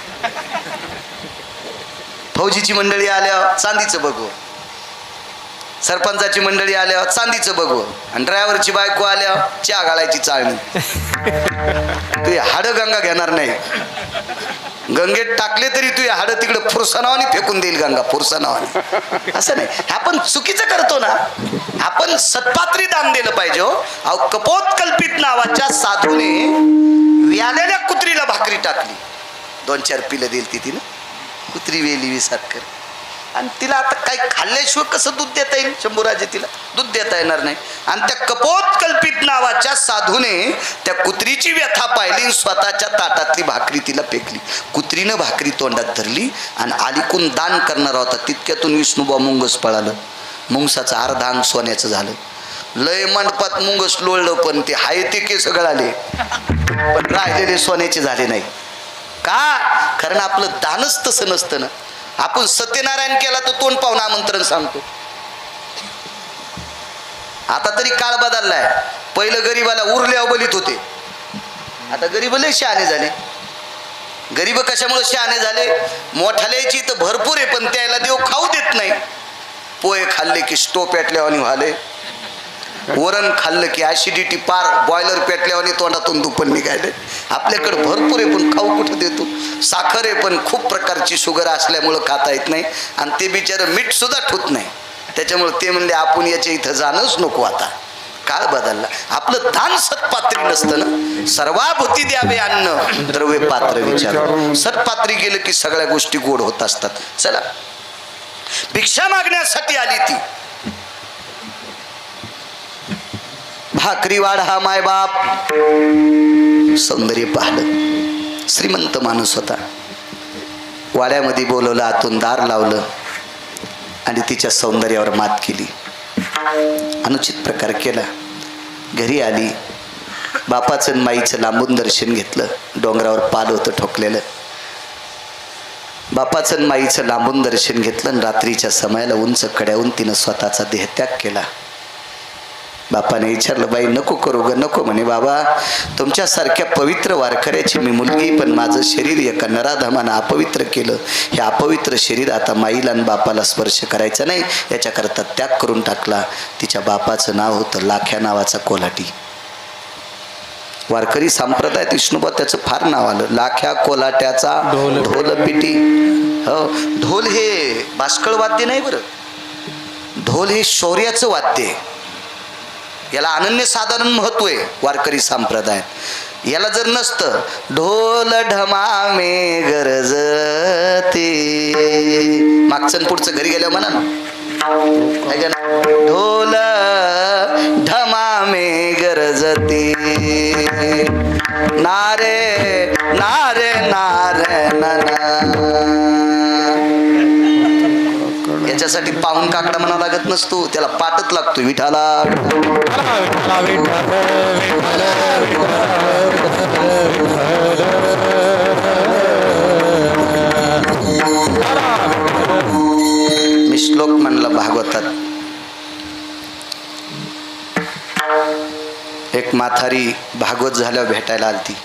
फौजीची मंडळी आल्यावर चांदीचं बघू, सरपंचाची मंडळी आल्यावर चांदीचं बघू, आणि ड्रायव्हरची बायको आल्यावर चहा गाळायची चाळणी. तू हाडं गंगा घेणार नाही. गंगेत टाकले तरी तू हाडं तिकडे फुरसानावानी फेकून देईल गंगा, फुरसानावानी. असं नाही, आपण चुकीचं करतो ना. आपण सत्पात्री दान दिलं पाहिजे. अहो, कपोत कल्पित नावाच्या साधूने व्यालेल्या कुत्रीला भाकरी टाकली. 2-4 पिलं दिली तिनं. कुत्री वेली विसात कर. आणि तिला आता काही खाल्ल्याशिवाय कसं दूध देता येईल? शंभूराजे तिला दूध देता येणार नाही. आणि त्या कपोत कल्पित नावाच्या साधूने त्या कुत्रीची व्यथा पाहिली आणि स्वतःच्या ताटातली भाकरी तिला फेकली. कुत्रीनं भाकरी तोंडात धरली आणि अलीकून दान करणार होता तितक्यातून विष्णुबा मुंगस पळालं. मुंगसाचं अर्धा अंग सोन्याचं झालं. लय मंडपात मुंगस लोळलं, पण ते हाय ते केस गळाले, पण राहिलेले सोन्याचे झाले नाही. का? कारण आपलं दानच तसं नसतं ना. आपण सत्यनारायण केला तर तोंड पाहून आमंत्रण सांगतो. आता तरी काळ बदललाय. पहिलं गरीबाला उरल्यावर बलित होते, आता गरीब लय शहाणे झाले. गरीब कशामुळे शहाणे झाले? मोठाल्याची तर भरपूर आहे, पण त्याला देव खाऊ देत नाही. पोहे खाल्ले की स्टोव पेटल्यावानी व्हाले, वरण खाल्लं की ऍसिडिटी पार, बॉयलर पेटल्यावानी तोंडातून दुपण निघाले. आपल्याकडे भरपूर आहे पण खाऊ कुठं देतो? साखर आहे पण खूप प्रकारची शुगर असल्यामुळं खाता येत नाही, आणि ते बिचारं मीठ सुद्धा ठुत नाही. त्याच्यामुळे ते म्हणले आपण याच्या इथं जाणंच नको. आता काळ बदलला. आपलं दान सत्पात्री नसतं ना. सर्वाभूती द्यावे अन्न द्रव्य पात्र विचार. सत्पात्री गेलं की सगळ्या गोष्टी गोड होत असतात. चला, भिक्षा मागण्यासाठी आली ती. भाकरी वाढा मायबाप. सौंदर्य पाहिलं. श्रीमंत माणूस होता. वाड्यामध्ये बोलवलं, आतून दार लावलं आणि तिच्या सौंदर्यावर मात केली. अनुचित प्रकार केला. घरी आली. बापाचं आणि माईचं लांबून दर्शन घेतलं. डोंगरावर पाल होतं ठोकलेलं. बापाचं आणि माईचं लांबून दर्शन घेतलं आणि रात्रीच्या समयाला उंच कड्याहून तिनं स्वतःचा देहत्याग केला. बापाने विचारलं, बाई नको करू ग, नको. म्हणे, बाबा तुमच्यासारख्या पवित्र वारकऱ्याची मी मुलगी, पण माझं शरीर एका नराधमानं अपवित्र केलं. हे अपवित्र शरीर आता माईला आणि बापाला स्पर्श करायचा नाही, याच्याकरता त्याग करून टाकला. तिच्या बापाचं नाव होतं लाख्या नावाचा कोल्हाटी. वारकरी संप्रदायात विष्णुबा त्याचं फार नाव आलं. लाख्या कोल्हाट्याचा ढोलपिटी. हो, ढोल हे बाष्कळ वाद्य नाही बरं. ढोल हे शौर्याचं वाद्य आहे. याला अनन्यसाधारण महत्व आहे वारकरी संप्रदायात. याला जर नसतं, ढोल ढमामे गरजते, मागचं पुढचं घरी गेल्यावर म्हणा ना, ढोल ढमामे गरजते, नारे नारे नारे नाना. याच्यासाठी पाहून काकडा म्हणावं लागत नसतो, त्याला पाठच लागतो. विठाला म्हातारी भागवत झाल्यावर भेटायला आलती.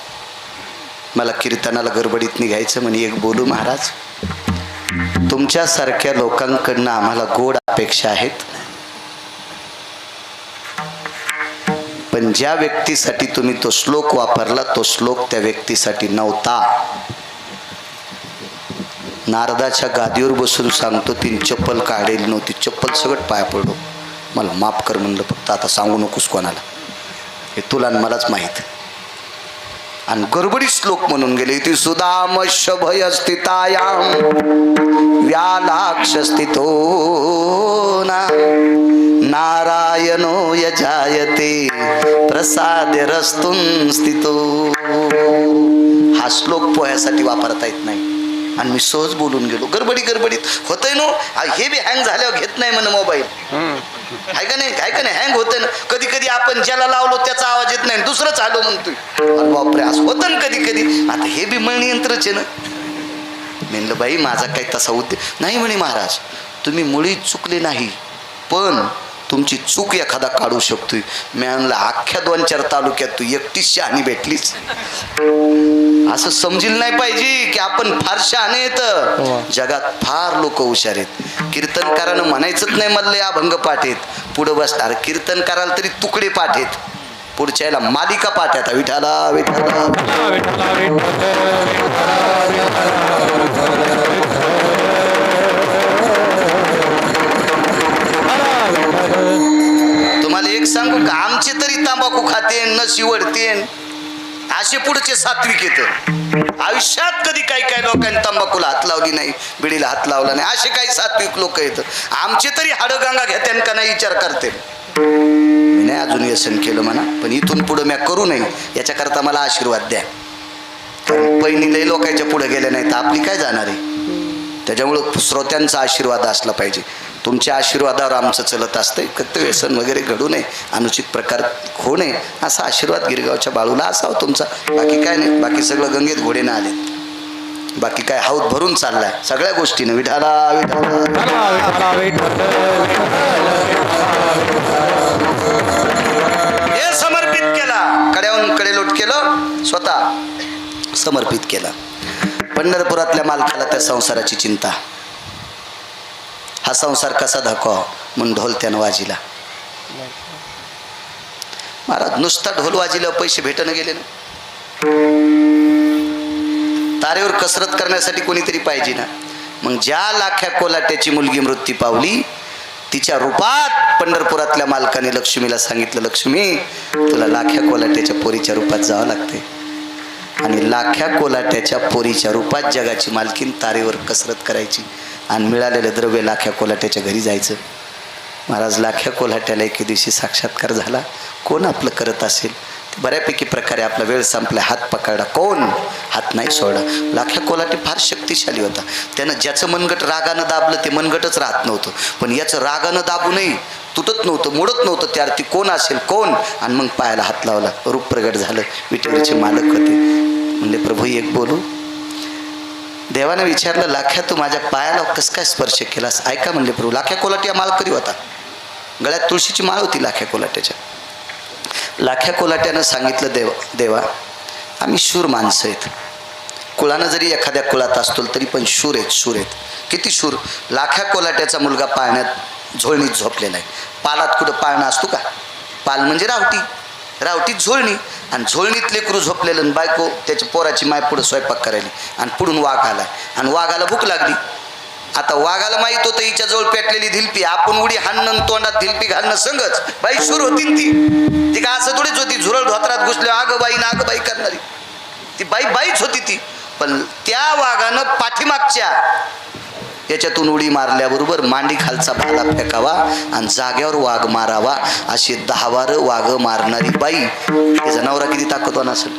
मला कीर्तनाला गडबडीत निघायचं म्हणे. एक बोलू महाराज, तुमच्यासारख्या लोकांकडनं आम्हाला गोड अपेक्षा आहेत, पण ज्या व्यक्तीसाठी तुम्ही तो श्लोक वापरला तो श्लोक त्या व्यक्तीसाठी नव्हता. नारदाच्या गादीवर बसून सांगतो, तीन चप्पल काढेल नव्हती, चप्पल सगळं पाया पडलो. मला माफ कर म्हणलं, फक्त आता सांगू नकोस कोणाला, हे तुला आणि मलाच माहीत. आणि गडबडी श्लोक म्हणून गेले. ती सुदाम शभय स्थितायाम व्यालाक्ष स्थितो ना नारायणो यजायते प्रसाद रस्तुन स्थितो. हा श्लोक पोह्यासाठी वापरता येत नाही आणि मी सहज बोलून गेलो. गडबडीत होतंय नो. हे बी हँग झाल्यावर घेत नाही म्हण मोबाईल. आहे का नाही हँग होतंय ना. कधी कधी आपण ज्याला लावलो त्याचा आवाज येत नाही, दुसरंच आलो म्हणतोय. अरे बापरे, असं होतं ना कधी. आता हे बी मळ यंत्रच आहे ना. म्हणलं बाई माझा काही तसा उद्देश नाही. म्हणे महाराज तुम्ही मुळीच चुकले नाही, पण तुमची चूक एखादा काढू शकतोय. मी म्हणलं अख्ख्या 2-4 तालुक्यात तू एकटीच शहाणी भेटलीच. असं समजील नाही पाहिजे की आपण फार शहाणे येत. जगात फार लोक हुशार आहेत. कीर्तनकारानं म्हणायचंच नाही मला लय अभंग पाठ आहेत, पुढं बसणार. कीर्तनकाराला तरी तुकडे पाठ आहेत, पुढच्या याला मालिका पाठ आहेत. विठाला विठाला तुम्हाला एक सांगू का, आमचे तरी तांबाखू खाते न शिवडते, असे पुढचे सात्विक येतं. आयुष्यात कधी काही लोकांनी तंबाखूला हात लावली नाही, बिडीला हात लावला नाही, असे काही सात्विक लोक येतं. आमचे तरी हाडगंगा घेते का नाही विचार करते. मी नाही अजून व्यसन केलं म्हणा, पण इथून पुढं मी करू नये याच्याकरता मला आशीर्वाद द्या. कारण पहिली लोकांच्या पुढे गेले नाही तर आपली काय जाणार आहे. त्याच्यामुळं श्रोत्यांचा आशीर्वाद असला पाहिजे. तुमच्या आशीर्वादावर आमचं चलत असतंय. कधी व्यसन वगैरे घडू नये, अनुचित प्रकार होऊ नये, असा आशीर्वाद गिरगावच्या बाळूला असावं तुमचा. बाकी काय नाही. बाकी सगळं गंगेत घोडेनं आले. बाकी काय हौद भरून चाललाय सगळ्या गोष्टीनं. विठाला हे समर्पित केला. कड्याहून कडेलोट केलं, स्वतः समर्पित केला. पंढरपुरातल्या मालकाला त्या संसाराची चिंता. हा संसार कसा दाखवा म्हणून ढोल त्यानं वाजिला. महाराज नुसता ढोल वाजिला पैसे भेटणं गेले ना. तारेवर कसरत करण्यासाठी कोणीतरी पाहिजे ना. मग ज्या लाख्या कोलाट्याची मुलगी मृत्यू पावली, तिच्या रूपात पंढरपुरातल्या मालकाने लक्ष्मीला सांगितलं, लक्ष्मी तुला लाख्या कोलाट्याच्या पोरीच्या रूपात जावं लागते. आणि लाख्या कोलाट्याच्या पोरीच्या रूपात जगाची मालकीन तारेवर कसरत करायची आणि मिळालेलं द्रव्य लाख्या कोलाट्याच्या घरी जायचं. महाराज लाख्या कोलाट्याला एके दिवशी साक्षात्कार झाला. कोण आपलं करत असेल ते बऱ्यापैकी प्रकारे आपला वेळ संपला. हात पकडला, कोण हात नाही सोडला. लाख्या कोलाटे फार शक्तिशाली होता. त्यानं ज्याचं मनगट रागानं दाबलं ते मनगटच राहत नव्हतं, पण याचं रागानं दाबूनही तुटत नव्हतं, मोडत नव्हतं. त्या अर्थी कोण असेल कोण. आणि मग पायाला हात लावला. रूप प्रगट झालं. विठ्ठलाचे मालक होते. म्हणजे प्रभू एक बोलू. देवानं विचारलं, लाख्या तू माझ्या पायाला कसं काय स्पर्श केलास. ऐका म्हणले प्रभू. लाख्या कोलाटी मालकरी होता. गळ्यात तुळशीची माळ होती लाख्या कोलाट्याच्या. लाख्या कोलाट्यानं सांगितलं, देवा आम्ही शूर माणसं आहेत. कुळानं जरी एखाद्या कुळात असतो तरी पण शूर आहेत. किती शूर. लाख्या कोलाट्याचा मुलगा पाळण्यात झोळणीत झोपलेला आहे. पालात कुठं पाळणं असतो का. पाल म्हणजे रावटीत झोळणी. आणि झोळणीत लेकरू झोपलेलं, बायको त्याच्या पोराची माय पुढं स्वयंपाक करायली आणि पुढून वाघ आला आणि वाघाला भूक लागली. आता वाघाला माहीत होतं हिच्या जवळ पेटलेली धिलपी, आपण उडी हाणणं तोंडात धिलपी घालणं संगच. बाई शूर होती ती का असं थोडीच होती. झुरळ धोत्रात घुसल्या आग बाई करणारी ती बाईच होती ती. पण त्या वाघानं पाठीमागच्या याच्यातून उडी मारल्याबरोबर मांडी खालचा भाला फेकावा आणि जाग्यावर वाघ मारावा. असे 10 वाघ मारणारी बाई. हे जनावरा किती ताकदवान असेल.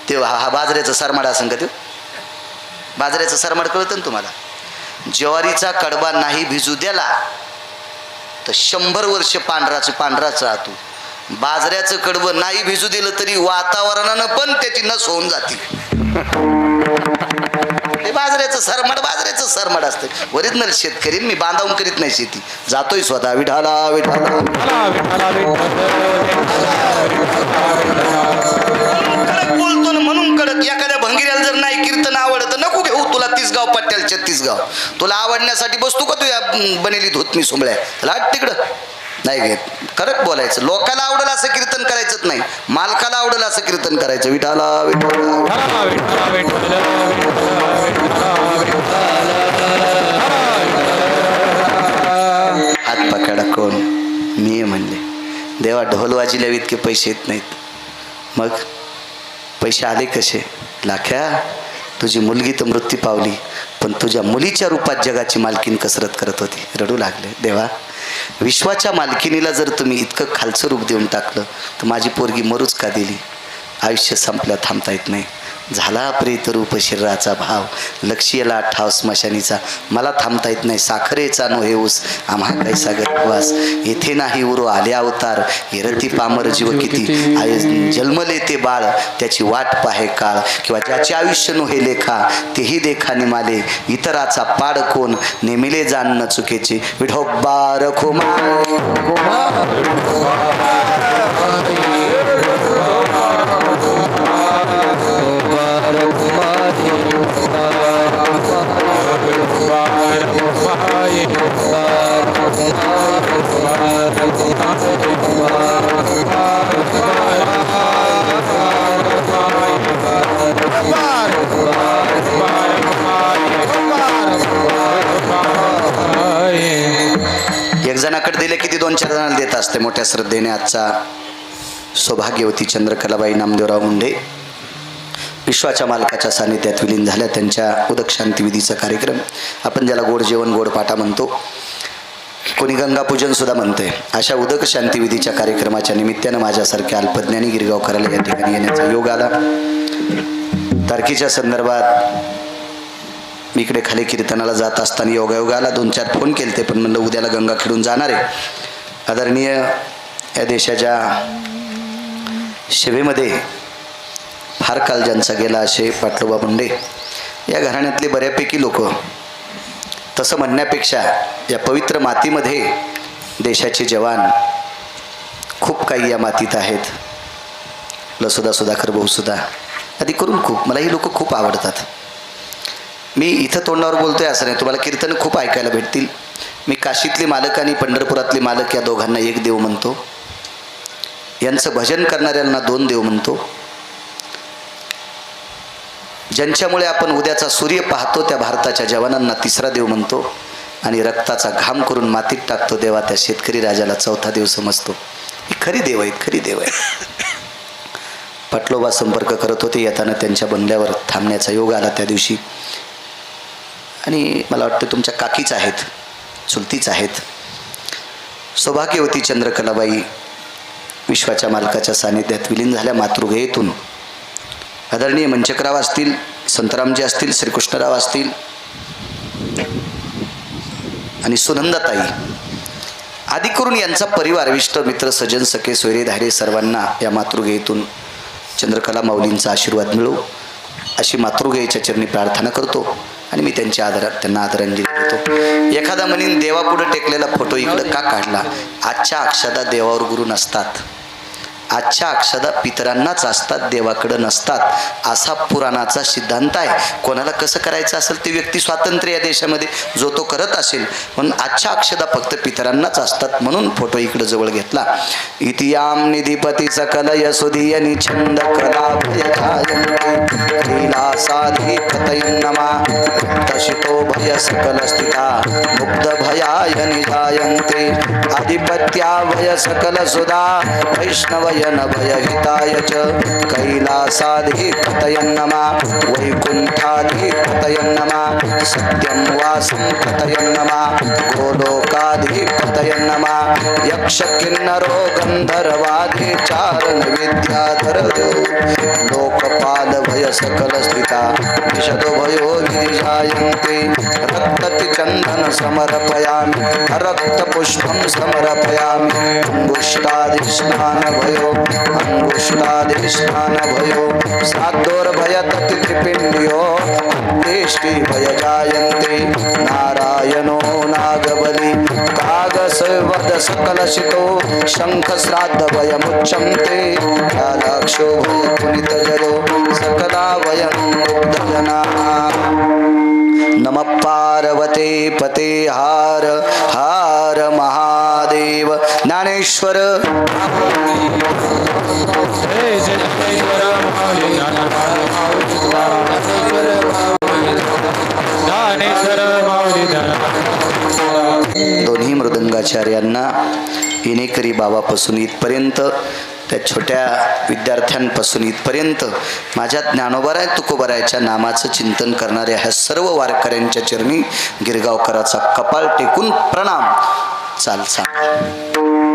ते हा बाजऱ्याचा सरमाड असेल का. ते बाजऱ्याचा सरमाड कळतं ना तुम्हाला. ज्वारीचा कडबा नाही भिजू द्याला तर 100 वर्ष पांढराच राहतो. बाजऱ्याचं कडबं नाही भिजू दिलं तरी वातावरणानं पण त्याची नस होऊन जाते. बाजऱ्याचं सरमड असतं. ओरिजिनल शेतकरी मी बांधावून करीत नाही शेती. जातोय स्वतः विठाला विठाला. कडक बोलतो ना म्हणून कडक. एखाद्या भंगिऱ्याला जर नाही कीर्तन आवडत तर नको घेऊ. तुला 30 गाव पट्ट्याला 36 गाव. तुला आवडण्यासाठी बसतो का तू या बनेली धोत मी सोमळ्या लाट तिकडं नाही घेत. कडक बोलायचं. लोकाला आवडेल असं कीर्तन करायचंच नाही, मालकाला आवडेल असं कीर्तन करायचं. विठाला हात पकडा कोण मी म्हणले. देवा ढोल वाजिल्या इतके पैसे येत नाहीत. मग पैसे आले कसे? लाख्या तुझी मुलगी तर मृत्यू पावली, पण तुझ्या मुलीच्या रूपात जगाची मालकीन कसरत करत होती. रडू लागले. देवा विश्वाच्या मालकिनीला जर तुम्ही इतकं खालचं रूप देऊन टाकलं तर माझी पोरगी मरूच का दिली? आयुष्य संपल्या थांबता येत नाही. झाला प्रेत रूप शरीराचा भाव, लक्ष्यला ठाव स्मशानीचा. मला थांबता येत नाही. साखरेचा नो हे ऊस आम्हा काही सागर वास. येथे नाही उरो आले अवतार, हेरती पामर जीव किती. आय जन्मले ते बाळ त्याची वाट पाहे काळ. किंवा ज्याचे आयुष्य नो हे लेखा तेही देखा निमाले. इतराचा पाड कोण नेमिले जाणणं चुकीचे. विठोबा रखुमा एक जणाकडे दिले किती 2-4 जणांना देत असते मोठ्या श्रद्धेने. आजचा सौभाग्यवती चंद्रकलाबाई नामदेवराव मुंडे विश्वाच्या मालकाच्या सानिध्यात विलीन झाल्या. त्यांच्या उदक शांती विधीचा कार्यक्रम, आपण ज्याला गोड जेवण गोड पाटा म्हणतो, कोणी गंगापूजन सुद्धा म्हणते, अशा उदक शांती विधीच्या कार्यक्रमाच्या निमित्तानं माझ्यासारख्या अल्पज्ञानी गिरगावकराला या ठिकाणी येण्याचा योग आला. तारखेच्या संदर्भात मी इकडे खाली कीर्तनाला जात असताना योगायोग आला. 2-4 फोन केले ते, पण म्हणलं उद्याला गंगा खेळून जाणार आहे. आदरणीय या देशाच्या सेवेमध्ये फार काल ज्यांचा गेला असे पाटलोबा मुंडे या घराण्यातले बऱ्यापैकी लोक, तसं म्हणण्यापेक्षा या पवित्र मातीमध्ये देशाचे जवान खूप काही या मातीत आहेत. लसुदा सुधाकर भाऊसुद्धा आधी करून खूप, मला ही लोक खूप आवडतात. मी इथं तोंडावर बोलतोय असं नाही, तुम्हाला कीर्तन खूप ऐकायला भेटतील. मी काशीतले मालक आणि पंढरपुरातले मालक या दोघांना एक देव म्हणतो. यांचं भजन करणाऱ्यांना 2 देव म्हणतो. ज्यांच्यामुळे आपण उद्याचा सूर्य पाहतो त्या भारताच्या जवानांना 3रा देव म्हणतो. आणि रक्ताचा घाम करून मातीत टाकतो देवा त्या शेतकरी राजाला 4था देव समजतो. ही खरी देव आहेत, खरी देव आहेत. पाटलोबा संपर्क करत होते. येताना त्यांच्या बंगल्यावर थांबण्याचा योग आला त्या दिवशी. आणि मला वाटतं तुमच्या काकीच आहेत, चुलतीच आहेत. सौभाग्यवती चंद्रकलाबाई विश्वाच्या मालकाच्या सानिध्यात विलीन झाल्या मातृगयेतून. आदरणीय मंचकराव असतील, संतरामजी असतील, श्रीकृष्णराव असतील आणि सुनंदाताई आदी करून यांचा परिवार, इष्ट मित्र सज्जन सखे सोयरे धारे सर्वांना या मातृगयेतून चंद्रकला माऊलींचा आशीर्वाद मिळो अशी मातृगयेच्या चरणी प्रार्थना करतो. आणि मी त्यांना आदरांजली देतो. एखादा म्हणीन देवापुढे टेकलेला फोटो इकडं का काढला? आजच्या अक्षदा देवावर गुरु नसतात, आजच्या अक्षदा पितरांनाच असतात, देवाकडं नसतात, असा पुराणाचा सिद्धांत आहे. कोणाला कसं करायचं असेल ते व्यक्ती स्वातंत्र्य या देशामध्ये, जो तो करत असेल. म्हणून आजच्या अक्षदा फक्त पितरांनाच असतात म्हणून फोटो इकडं जवळ घेतला. इतियाम निधिपती सकल यशोधीय निछंद कला नमा तशितो भय सकल स्थिता मुग्ध भयाय निजायन्ते आधिपत्या भय सकल सुधा वैष्णव भयहिताय च कैलासाधिपतयं नमः वैकुंठाधिपतयं नमः सत्यं वासं पतयं नमः गोलोकाधिपतयं नमः यक्ष किन्नरो गंधर्वादि चारण विद्याधर लोकपाल भय सकल स्थिता विशदो भयो गिरिजायन्ते रक्तति चन्दन समर्पयामि रक्तपुष्पं समर्पयामि अंगुष्ठाधिष्ठान भयो साद्दोर्भयतति त्रिपिण्ड्यो तेष्टि भय जायन्ते नारायणो नागबली कागसवद सकलशितो शंख श्राद्ध भयमुच्यन्ते कालाक्षो भय पुनितजरो सकला वयं मुग्धजना नमः पार्वते पते हार हार महादेव ज्ञानेश्वर दोन्ही मृदंगाचार्यांना इनेकरी बाबापासून इथपर्यंत त्या छोट्या विद्यार्थ्यांपासून इथपर्यंत माझ्या ज्ञानोबाराय तुकोबारायच्या नामाचं चिंतन करणाऱ्या ह्या सर्व वारकऱ्यांच्या चरणी गिरगावकराचा कपाळ टेकून प्रणाम. चाल सांग.